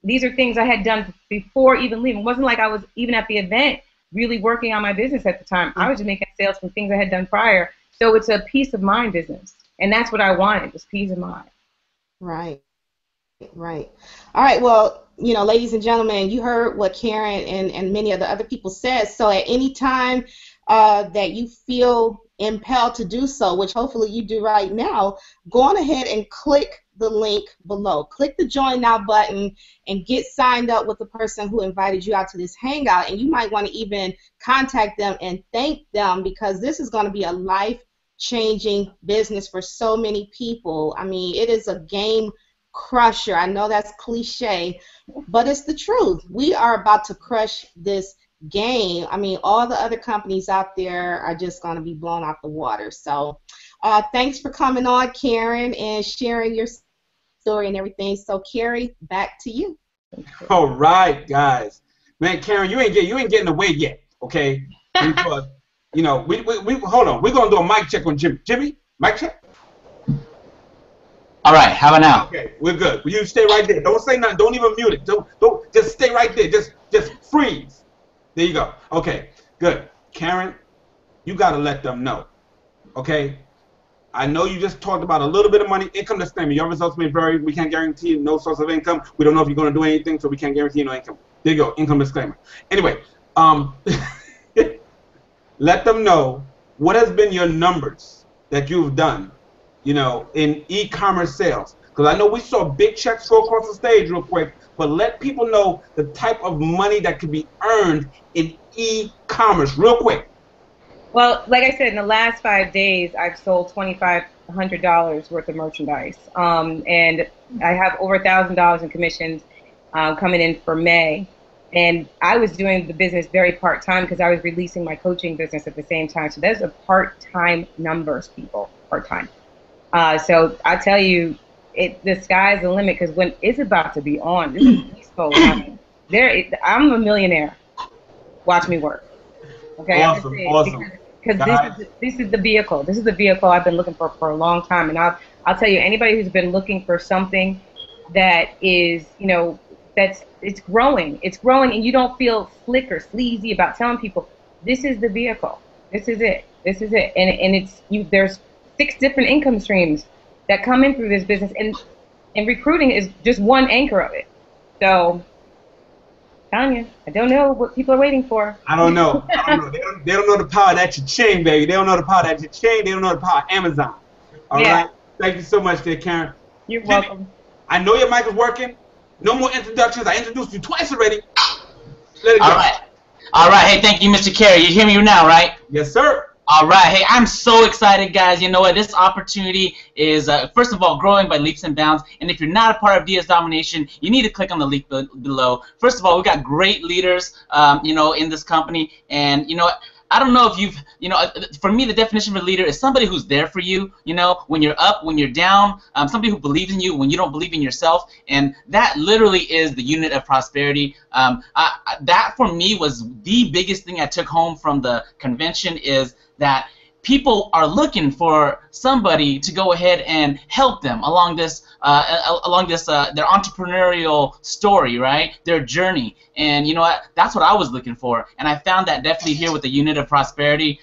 These are things I had done before even leaving. It wasn't like I was even at the event really working on my business at the time. I was just making sales from things I had done prior. So it's a peace of mind business. And that's what I wanted, was peace of mind. Right. Right. All right. Well, you know, ladies and gentlemen, you heard what Karen and many of the other people said. So at any time that you feel impelled to do so, which hopefully you do right now, go on ahead and click the link below. Click the Join Now button and get signed up with the person who invited you out to this hangout. And you might want to even contact them and thank them, because this is going to be a life-changing business for so many people. I mean, it is a game crusher. I know that's cliche, but it's the truth. We are about to crush this game. I mean, all the other companies out there are just going to be blown out the water. So thanks for coming on, Karen, and sharing your story and everything. So Carrie, back to you. All right, guys. Man, Karen, you ain't getting away yet, okay? Because, you know, we hold on. We're going to do a mic check on Jimmy. Jimmy, mic check. All right, how about now? Okay, we're good. You stay right there. Don't say nothing. Don't even mute it. Don't just stay right there. Just freeze. There you go. Okay, good. Karen, you got to let them know, okay? I know you just talked about a little bit of money. Income disclaimer. Your results may vary. We can't guarantee no source of income. We don't know if you're going to do anything, so we can't guarantee no income. There you go. Income disclaimer. Anyway, let them know what has been your numbers that you've done, you know, in e-commerce sales. Because I know we saw big checks go across the stage real quick, but let people know the type of money that could be earned in e-commerce real quick. Well, like I said, in the last 5 days, I've sold $2,500 worth of merchandise. And I have over $1,000 in commissions coming in for May. And I was doing the business very part-time because I was releasing my coaching business at the same time. So those are part-time numbers, people, part-time. So I tell you, the sky's the limit, because when it's about to be on, this is peaceful. I'm a millionaire. Watch me work. Okay. Awesome. Awesome. Because this is the vehicle. This is the vehicle I've been looking for a long time. And I'll tell you, anybody who's been looking for something that is, you know, it's growing, and you don't feel slick or sleazy about telling people, this is the vehicle. This is it. This is it. And there's 6 different income streams that come in through this business, and recruiting is just one anchor of it. So, Tanya, I don't know what people are waiting for. I don't know. They don't know the power of that cha-ching, baby. They don't know the power of that cha-ching. They don't know the power of Amazon. All right. Thank you so much, there, Karen. You're welcome. I know your mic is working. No more introductions. I introduced you twice already. Let it go. All right. All right. Hey, thank you, Mr. Carey. You hear me now, right? Yes, sir. All right. Hey, I'm so excited, guys. You know what? This opportunity is, first of all, growing by leaps and bounds. And if you're not a part of DS Domination, you need to click on the link below. First of all, we've got great leaders, you know, in this company. And, you know, I don't know if you've, you know, for me, the definition of a leader is somebody who's there for you, you know, when you're up, when you're down, somebody who believes in you when you don't believe in yourself. And that literally is the unit of prosperity. That, for me, was the biggest thing I took home from the convention, is that people are looking for somebody to go ahead and help them along this their entrepreneurial story, right? Their journey. And you know what? That's what I was looking for, and I found that definitely here with the Unit of Prosperity.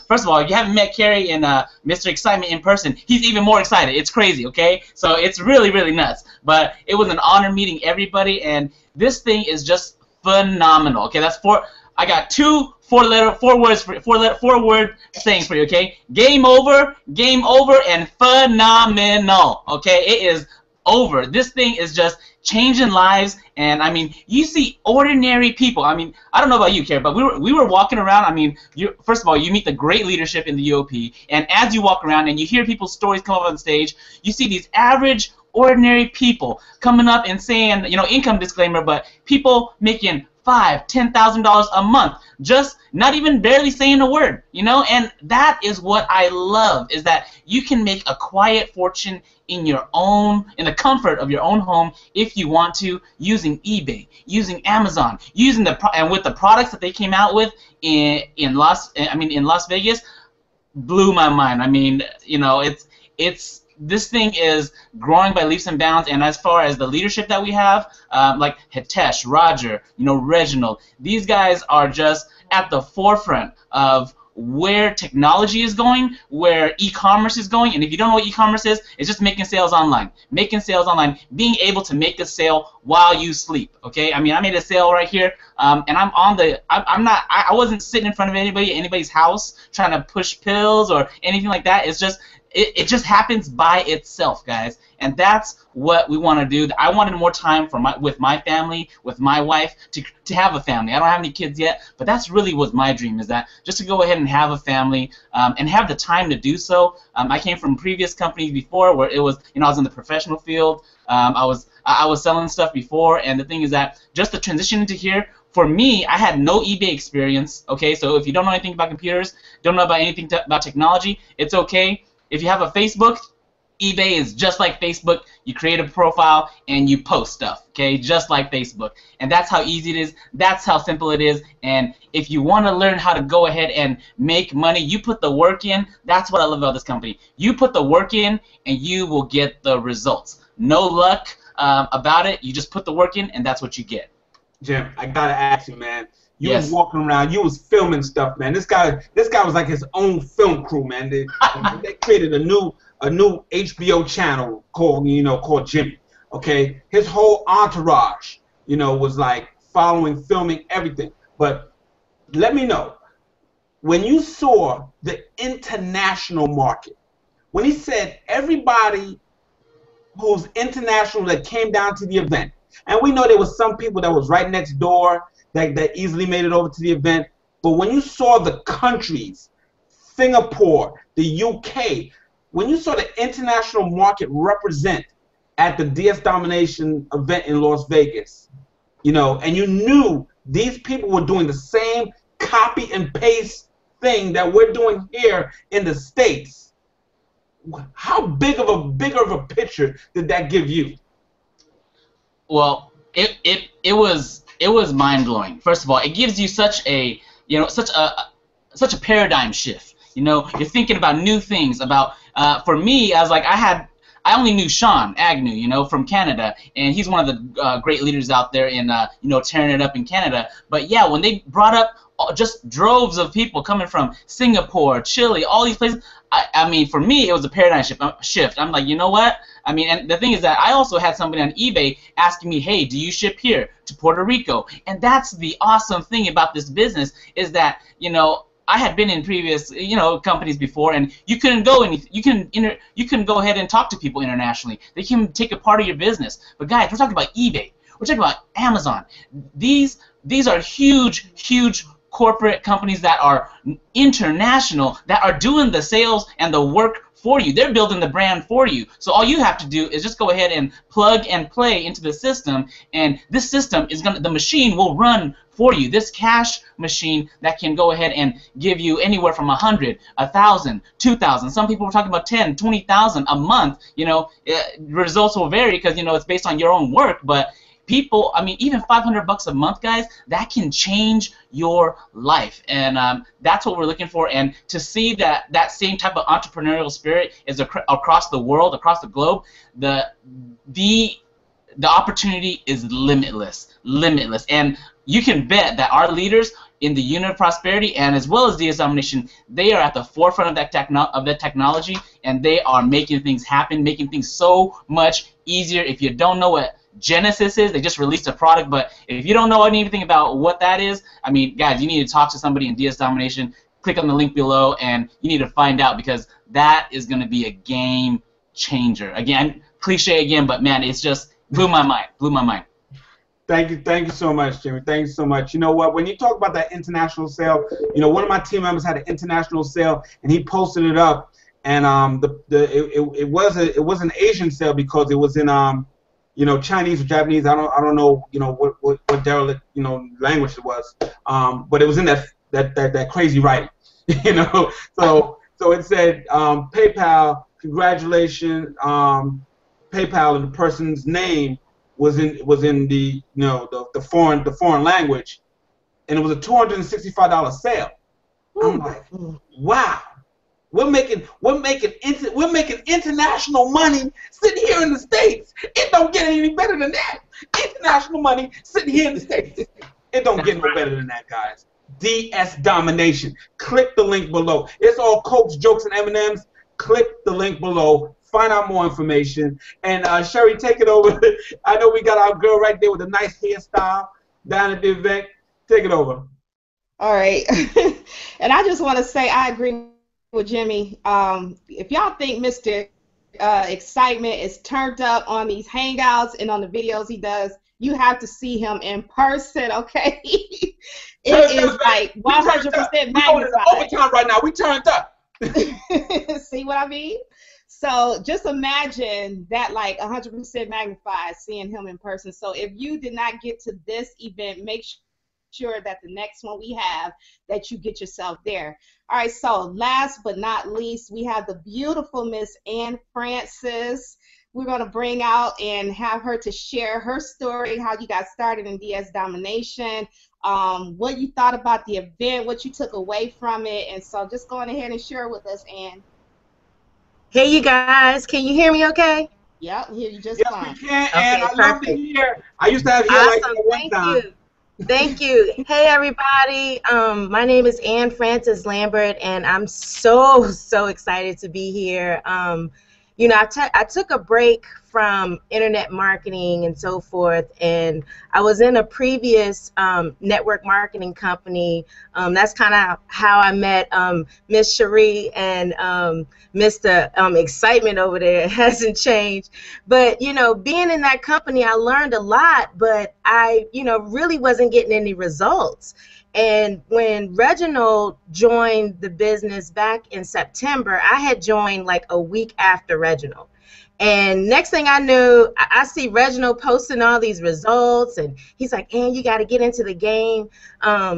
First of all, if you haven't met Carey and Mr. Excitement in person, he's even more excited. It's crazy, okay? So it's really, really nuts. But it was an honor meeting everybody, and this thing is just phenomenal. Okay, that's four. I got four word sayings for you. Okay, game over, and phenomenal. Okay, it is over. This thing is just changing lives, and I mean, you see ordinary people. I mean, I don't know about you, Carrie, but we were walking around. I mean, first of all, you meet the great leadership in the UOP, and as you walk around and you hear people's stories come up on stage, you see these average, ordinary people coming up and saying, you know, income disclaimer, but people making $5,000, $10,000 a month, just not even barely saying a word, you know. And that is what I love, is that you can make a quiet fortune in the comfort of your own home if you want to, using eBay, using Amazon, using and with the products that they came out with in Las Vegas, blew my mind. I mean, you know, this thing is growing by leaps and bounds, and as far as the leadership that we have, like Hitesh, Roger, you know, Reginald, these guys are just at the forefront of where technology is going, where e-commerce is going. And if you don't know what e-commerce is, it's just making sales online. Making sales online, being able to make a sale while you sleep. Okay, I mean, I made a sale right here, and I wasn't sitting in front of anybody's house trying to push pills or anything like that. It's just it just happens by itself, guys, and that's what we want to do. I wanted more time with my family, with my wife, to have a family. I don't have any kids yet, but that's really was my dream, is that just to go ahead and have a family, and have the time to do so. I came from previous companies before where it was, you know, I was in the professional field. I was selling stuff before, and the thing is that just the transition into here, for me, I had no eBay experience. Okay, so if you don't know anything about computers, don't know about anything about technology, it's okay. If you have a Facebook, eBay is just like Facebook. You create a profile and you post stuff, okay, just like Facebook. And that's how easy it is. That's how simple it is. And if you want to learn how to go ahead and make money, you put the work in. That's what I love about this company. You put the work in and you will get the results. No luck about it. You just put the work in and that's what you get. Jim, I gotta ask you, man. You Yes. was walking around, you was filming stuff, man. This guy was like his own film crew, man. They created a new HBO channel called Jimmy. Okay, his whole entourage, you know, was like filming everything. But let me know, when you saw the international market, when he said everybody who's international that came down to the event, and we know there was some people that was right next door that easily made it over to the event. But when you saw the countries, Singapore, the UK, when you saw the international market represent at the DS Domination event in Las Vegas, you know, and you knew these people were doing the same copy and paste thing that we're doing here in the States, how bigger of a picture did that give you? Well, it was mind-blowing. First of all, it gives you such a paradigm shift. You know, you're thinking about new things. About for me, I was like, I only knew Sean Agnew, you know, from Canada, and he's one of the great leaders out there in you know, tearing it up in Canada. But yeah, when they brought up just droves of people coming from Singapore, Chile, all these places, I mean, for me, it was a paradigm shift. I'm like, you know what? I mean, and the thing is that I also had somebody on eBay asking me, hey, do you ship here to Puerto Rico? And that's the awesome thing about this business, is that, you know, I had been in previous, you know, companies before, and you couldn't go you couldn't go ahead and talk to people internationally. They can take a part of your business. But guys, we're talking about eBay. We're talking about Amazon. These are huge corporate companies that are international, that are doing the sales and the work for you. They're building the brand for you. So all you have to do is just go ahead and plug and play into the system, and this system is the machine will run for you. This cash machine that can go ahead and give you anywhere from 100, 1,000, 2,000. Some people are talking about 10, 20,000 a month. You know, results will vary because, you know, it's based on your own work, but people, I mean, even $500 a month, guys, that can change your life. And that's what we're looking for. And to see that same type of entrepreneurial spirit is across the world, across the globe, the opportunity is limitless. And you can bet that our leaders in the Unit of Prosperity and as well as DS Domination, they are at the forefront of that technology, and they are making things happen, making things so much easier. If you don't know what Genesis is, they just released a product, but if you don't know anything about what that is, I mean, guys, you need to talk to somebody in DS Domination. Click on the link below, and you need to find out, because that is going to be a game changer. Again, cliche again, but man, it's just blew my mind. Thank you so much, Jimmy. Thank you so much. You know what? When you talk about that international sale, you know, one of my team members had an international sale, and he posted it up, and it was an Asian sale because it was in you know, Chinese or Japanese. I don't know, you know, what derelict, you know, language it was, but it was in that crazy writing, you know. So it said PayPal, congratulations, PayPal, and the person's name was in the, you know, the foreign language, and it was a $265 sale. I'm like, wow, we're making international money sitting here in the States. It don't get any better than that. International money sitting here in the States. It don't get no better than that, guys. DS Domination. Click the link below. It's all Cokes, jokes, and M&Ms. Click the link below. Find out more information. And Cherie, take it over. I know we got our girl right there with a nice hairstyle down at the event. Take it over. All right. And I just want to say I agree with Jimmy. If y'all think Mr. Excitement is turned up on these Hangouts and on the videos he does, you have to see him in person, okay? It is like 100% magnified. Overtime right now. We turned up. See what I mean? So just imagine that, like 100% magnified, seeing him in person. So if you did not get to this event, make sure that the next one we have, that you get yourself there. All right, so last but not least, we have the beautiful Miss Ann Francis. We're going to bring out and have her to share her story, how you got started in DS Domination, what you thought about the event, what you took away from it. And so just go on ahead and share with us, Ann. Hey, you guys, can you hear me okay? Yep, hear you just fine. Yes, we can, and I love to hear. I used to have hair like that one time. Thank you. Hey, everybody. My name is Ann Francis Lambert, and I'm so excited to be here. You know, I took a break from internet marketing and so forth, and I was in a previous network marketing company. That's kind of how I met Miss Cherie and Mr. Excitement over there. It hasn't changed. But, you know, being in that company, I learned a lot, but I, you know, really wasn't getting any results. And when Reginald joined the business back in September, I had joined like a week after Reginald. And next thing I knew, I see Reginald posting all these results, and he's like, "Ann, you got to get into the game."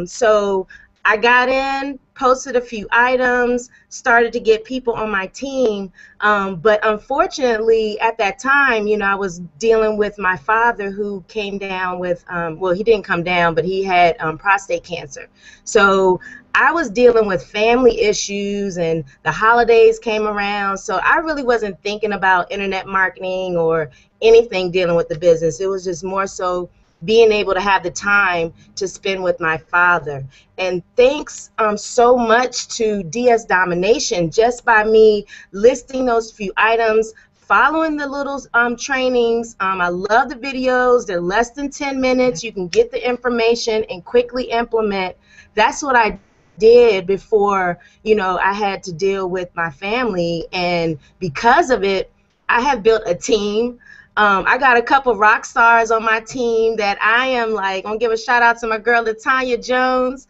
So I got in, posted a few items, started to get people on my team. But unfortunately, at that time, you know, I was dealing with my father, who came down with, well, he didn't come down, but he had prostate cancer. So I was dealing with family issues, and the holidays came around. So I really wasn't thinking about internet marketing or anything dealing with the business. It was just more so being able to have the time to spend with my father. And thanks so much to DS Domination, just by me listing those few items, following the little trainings. I love the videos. They're less than 10 minutes. You can get the information and quickly implement. That's what I did before, you know, I had to deal with my family. And because of it, I have built a team. I got a couple rock stars on my team that I am like, I'm gonna give a shout out to my girl LaTanya Jones.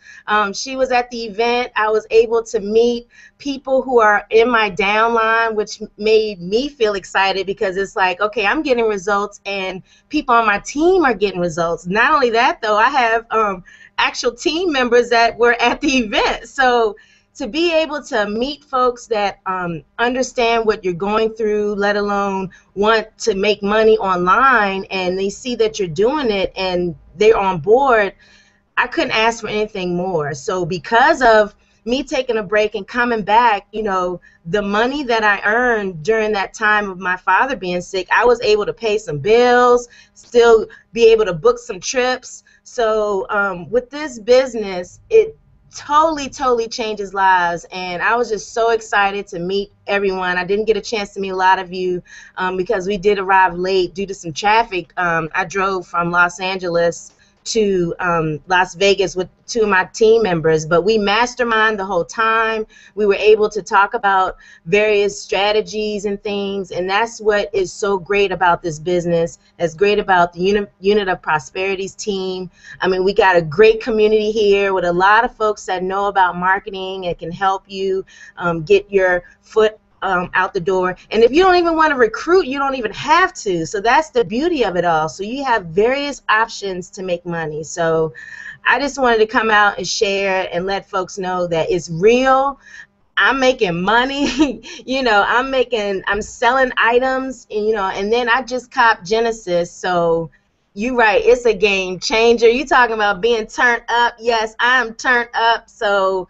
She was at the event. I was able to meet people who are in my downline, which made me feel excited, because it's like, okay, I'm getting results and people on my team are getting results. Not only that though, I have actual team members that were at the event. So to be able to meet folks that understand what you're going through, let alone want to make money online, and they see that you're doing it and they're on board, I couldn't ask for anything more. So because of me taking a break and coming back, you know, the money that I earned during that time of my father being sick, I was able to pay some bills, still be able to book some trips. So with this business, it totally changes lives, and I was just so excited to meet everyone. I didn't get a chance to meet a lot of you because we did arrive late due to some traffic. I drove from Los Angeles to Las Vegas with 2 of my team members, but we masterminded the whole time. We were able to talk about various strategies and things, and that's what is so great about this business. It's great about the Unit of Prosperity's team. I mean, we got a great community here with a lot of folks that know about marketing and can help you get your foot out the door. And if you don't even want to recruit, you don't even have to. So that's the beauty of it all. So you have various options to make money. So I just wanted to come out and share and let folks know that it's real. I'm making money. You know, I'm selling items, and, you know, and then I just copped Genesis. So you're right, it's a game changer. You talking about being turned up? Yes, I'm turned up. So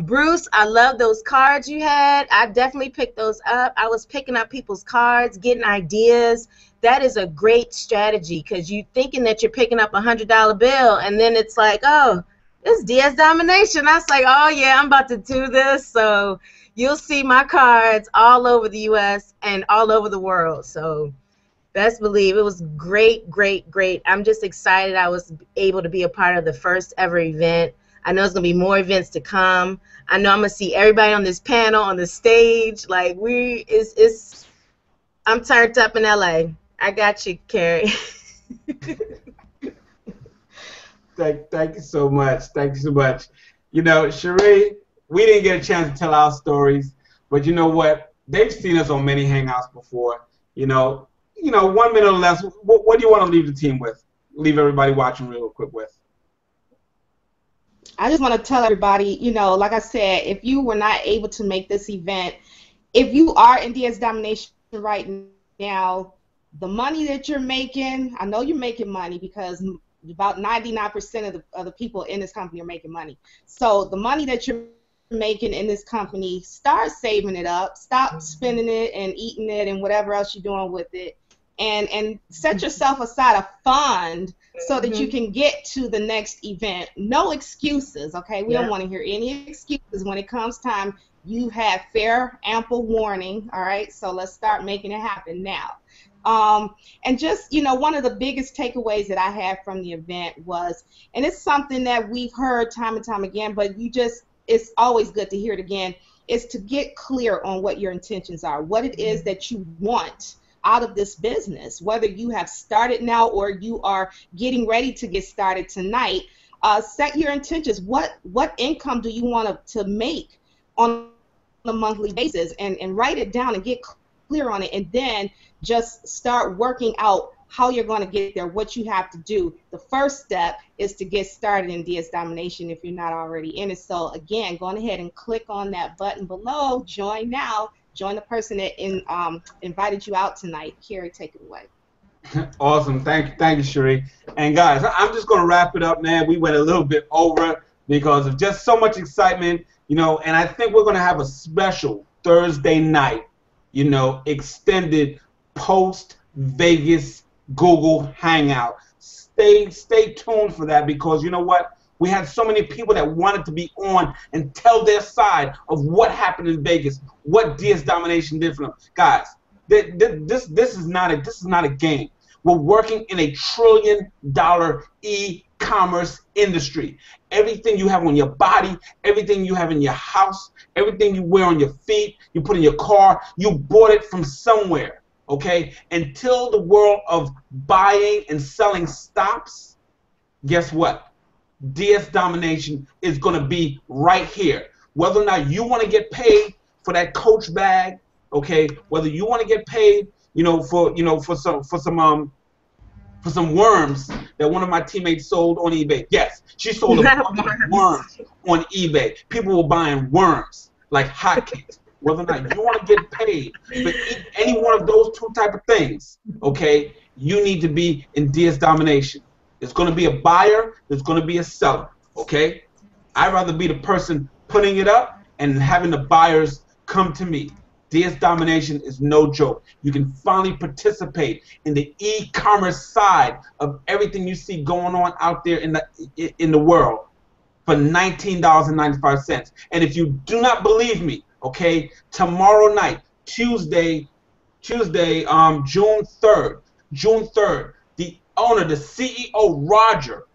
Bruce, I love those cards you had. I definitely picked those up. I was picking up people's cards, getting ideas. That is a great strategy, because you're thinking that you're picking up $100 bill, and then it's like, oh, it's DS Domination. I was like, oh, yeah, I'm about to do this. So you'll see my cards all over the U.S. and all over the world. So best believe it was great. I'm just excited I was able to be a part of the first ever event. I know there's going to be more events to come. I know I'm going to see everybody on this panel, on the stage. Like, I'm turned up in LA. I got you, Carrie. Thank you so much. Thank you so much. You know, Cherie, we didn't get a chance to tell our stories, but you know what? They've seen us on many Hangouts before. You know, 1 minute or less. What do you want to leave the team with? Leave everybody watching real quick with. I just want to tell everybody, you know, like I said, if you were not able to make this event, if you are in DS Domination right now, the money that you're making, I know you're making money because about 99% of the people in this company are making money. So the money that you're making in this company, start saving it up, stop spending it and eating it and whatever else you're doing with it, and set yourself aside a fund so that you can get to the next event. No excuses, okay? We don't want to hear any excuses. When it comes time, you have fair, ample warning, all right? So let's start making it happen now. And just, you know, one of the biggest takeaways that I had from the event was, and it's something that we've heard time and time again, but it's always good to hear it again, is to get clear on what your intentions are, what it is that you want out of this business, whether you have started now or you are getting ready to get started tonight. Set your intentions. What income do you want to make on a monthly basis, and write it down and get clear on it, and then just start working out how you're going to get there, what you have to do. The first step is to get started in DS Domination if you're not already in it. So again, go ahead and click on that button below, join now. Join the person that invited you out tonight. Carrie, take it away. Awesome. Thank you, Cherie. And guys, I'm just going to wrap it up now. We went a little bit over because of just so much excitement, you know, and I think we're going to have a special Thursday night, you know, extended post-Vegas Google Hangout. Stay tuned for that, because you know what? We had so many people that wanted to be on and tell their side of what happened in Vegas, what DS Domination did for them. Guys, this is not a game. We're working in $1 trillion e-commerce industry. Everything you have on your body, everything you have in your house, everything you wear on your feet, you put in your car, you bought it from somewhere. Okay? Until the world of buying and selling stops, guess what? DS Domination is going to be right here. Whether or not you want to get paid for that Coach bag, okay? Whether you want to get paid, for some for some worms that one of my teammates sold on eBay. Yes, she sold a bunch of worms on eBay. People were buying worms like hotcakes. Whether or not you want to get paid for any one of those two type of things, okay, you need to be in DS domination. There's going to be a buyer. There's going to be a seller, okay? I'd rather be the person putting it up and having the buyers come to me. DS domination is no joke. You can finally participate in the e-commerce side of everything you see going on out there in the world for $19.95. And if you do not believe me, okay, tomorrow night, Tuesday, June 3rd, the owner, the CEO, Roger,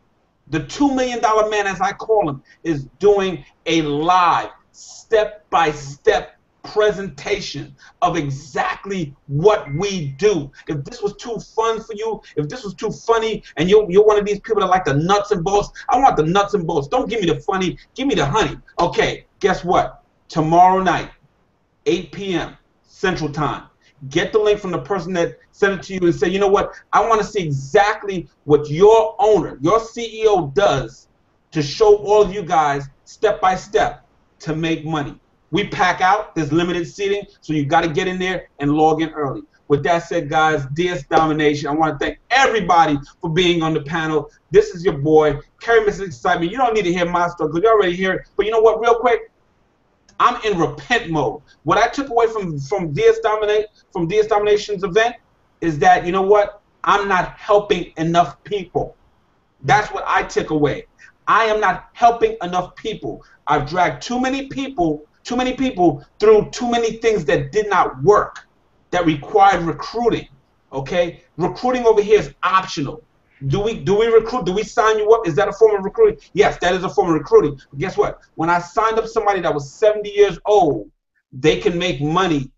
the $2 million man, as I call him, is doing a live, step-by-step presentation of exactly what we do. If this was too fun for you, if this was too funny, and you're one of these people that like the nuts and bolts, I want the nuts and bolts. Don't give me the funny, give me the honey. Okay, guess what? Tomorrow night, 8 p.m. Central Time. Get the link from the person that sent it to you and say, you know what, I want to see exactly what your owner, your CEO does to show all of you guys step by step to make money. We pack out, there's limited seating, so you got to get in there and log in early. With that said, guys, DS Domination, I want to thank everybody for being on the panel. This is your boy, Carey Mrs. Excitement. You don't need to hear my story because you already hear it. But you know what, real quick? I'm in repent mode. What I took away from DS Domination's event is that, you know what? I'm not helping enough people. That's what I took away. I am not helping enough people. I've dragged too many people through too many things that did not work, that required recruiting. Okay? Recruiting over here is optional. Do we recruit? Do we sign you up? Is that a form of recruiting? Yes, that is a form of recruiting. But guess what? When I signed up somebody that was 70 years old, they can make money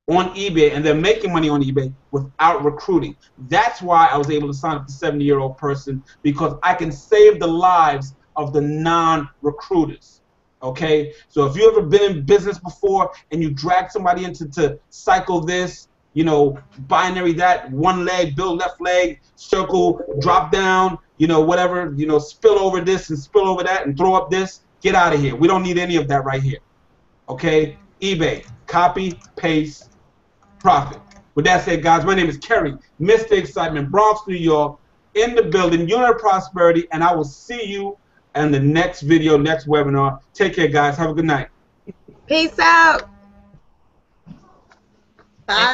on eBay, and they're making money on eBay without recruiting. That's why I was able to sign up a 70-year-old person, because I can save the lives of the non-recruiters. Okay? So if you've ever been in business before and you drag somebody into cycle this, you know, binary that, one leg, build left leg, circle, drop down, you know, whatever, you know, spill over this and spill over that and throw up this, get out of here. We don't need any of that right here. Okay? eBay, copy, paste, profit. With that said, guys, my name is Carey, Mr. Excitement, Bronx, New York, in the building, Unit of Prosperity, and I will see you in the next video, next webinar. Take care, guys. Have a good night. Peace out. Bye.